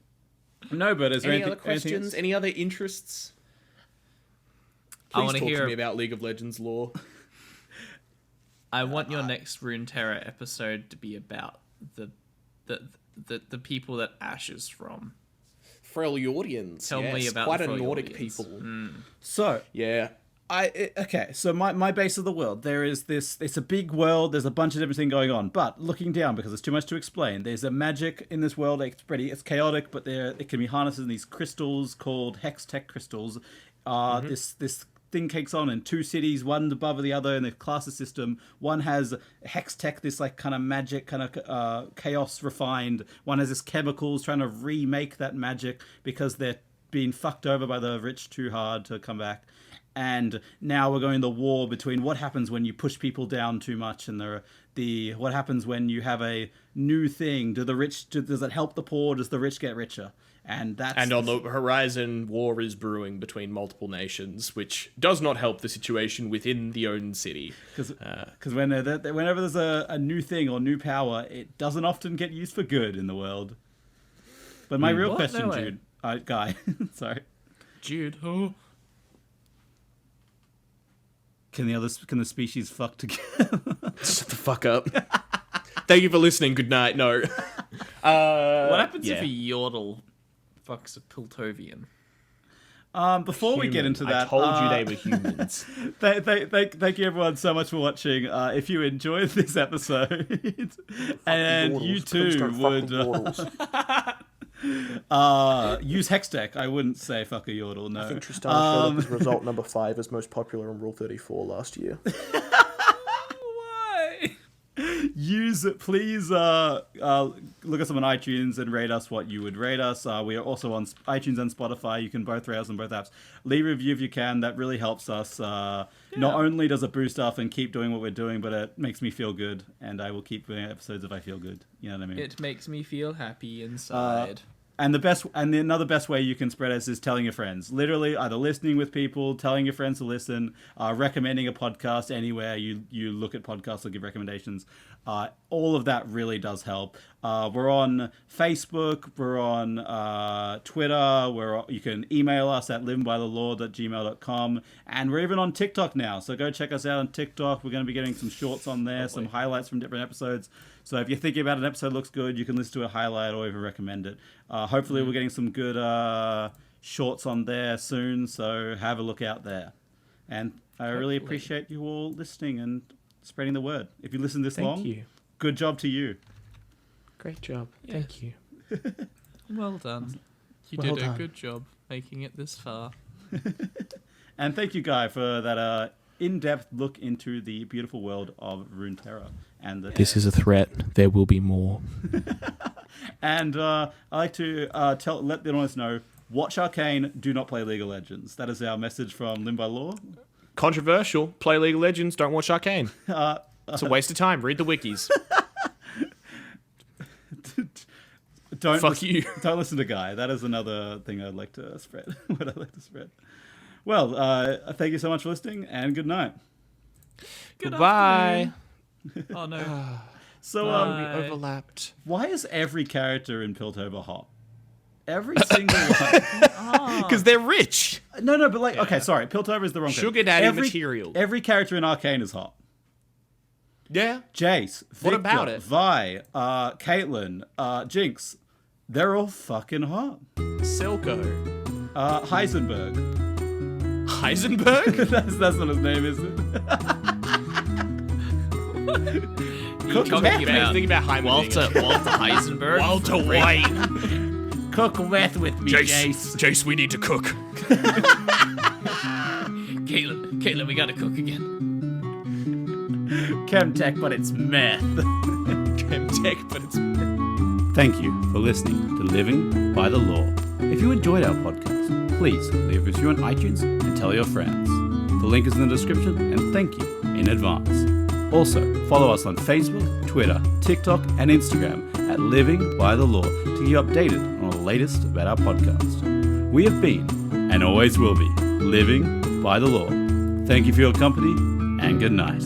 D: No, but is there
B: any other questions? Any other interests? Please talk to me about League of Legends lore.
C: I want your next Runeterra episode to be about the people that Ash is from.
B: Freljordians.
C: Tell me about
B: quite
C: the
B: a Nordic
C: Freljordians.
B: people.
D: So
B: yeah.
D: So my base of the world, it's a big world, there's a bunch of different things going on, but looking down, because there's too much to explain, there's a magic in this world, it's chaotic, but it can be harnessed in these crystals called Hextech crystals. This thing takes on in two cities, one above the other in the classes system. One has Hextech, this like kind of magic, kind of chaos refined. One has this chemicals trying to remake that magic because they're being fucked over by the rich too hard to come back. And now we're going the war between what happens when you push people down too much, and what happens when you have a new thing. Does it help the poor? Does the rich get richer? And
B: on the horizon, war is brewing between multiple nations, which does not help the situation within the own city.
D: Because whenever there's a new thing or new power, it doesn't often get used for good in the world. But my real question,
C: No
D: Jude, Guy, sorry,
C: Jude, who?
D: Can the species fuck together?
B: Shut the fuck up. Thank you for listening. Good night. No.
C: What happens if a Yordle fucks a Piltovian?
D: Before we get into that,
B: I told you they were humans.
D: Thank you everyone so much for watching. If you enjoyed this episode, and you too would use Hextech. I wouldn't say fuck a Yordle. No.
E: I think Tristan showed up as result number 5 as most popular on Rule 34 last year.
C: Why?
D: Please look us up on iTunes and rate us what you would rate us. We are also on iTunes and Spotify. You can both rate us on both apps. Leave a review if you can. That really helps us. Not only does it boost up and keep doing what we're doing, but it makes me feel good, and I will keep doing episodes if I feel good. You know what I mean?
C: It makes me feel happy inside.
D: And another best way you can spread us is telling your friends. Literally, either listening with people, telling your friends to listen, recommending a podcast anywhere you look at podcasts or give recommendations. All of that really does help. We're on Facebook. We're on Twitter. You can email us at livingbythelore@gmail.com. And we're even on TikTok now. So go check us out on TikTok. We're going to be getting some shorts on there, some highlights from different episodes. So if you're thinking about an episode looks good, you can listen to a highlight or even recommend it. Hopefully we're getting some good shorts on there soon. So have a look out there. And I really appreciate you all listening and spreading the word. If you listen this long,
B: you.
D: Good job to you.
B: Great job.
C: Yeah.
B: Thank you.
C: Well done. You
E: Well
C: did a
E: done.
C: good job making it this far.
D: And thank you, Guy, for that in-depth look into the beautiful world of Runeterra. And
B: This is a threat. There will be more.
D: And I like to let the audience know, watch Arcane, do not play League of Legends. That is our message from Limb by Law.
B: Controversial. Play League of Legends. Don't watch Arcane. It's a waste of time. Read the wikis.
D: don't
B: Fuck you.
D: Don't listen to Guy. That is another thing I'd like to spread. What I'd like to spread. Well, thank you so much for listening, and good night.
B: Goodbye.
C: Oh no.
D: So,
B: We overlapped.
D: why is every character in Piltover hot? Every single one.
B: Because they're rich.
D: No, but like, okay, sorry, Piltover is the wrong
B: Sugar daddy material.
D: Every character in Arcane is hot.
B: Yeah.
D: Jace, Victor,
B: What about it?
D: Vi, Caitlyn, Jinx, they're all fucking hot.
B: Silco.
D: Heisenberg.
B: Heisenberg?
D: that's not his name, is it?
C: You're talking about
B: Thinking about
C: Walter Heisenberg.
B: Walter White.
D: Cook meth with me, Jace.
B: Jace, we need to cook.
C: Caitlyn, we gotta cook again.
D: Chemtech, but it's meth.
B: Chemtech, but it's...
A: Thank you for listening to Living by the Law. If you enjoyed our podcast, please leave a review on iTunes and tell your friends. The link is in the description, and thank you in advance. Also, follow us on Facebook, Twitter, TikTok, and Instagram at Living by the Law to keep updated on the latest about our podcast. We have been, and always will be, living by the law. Thank you for your company, and good night.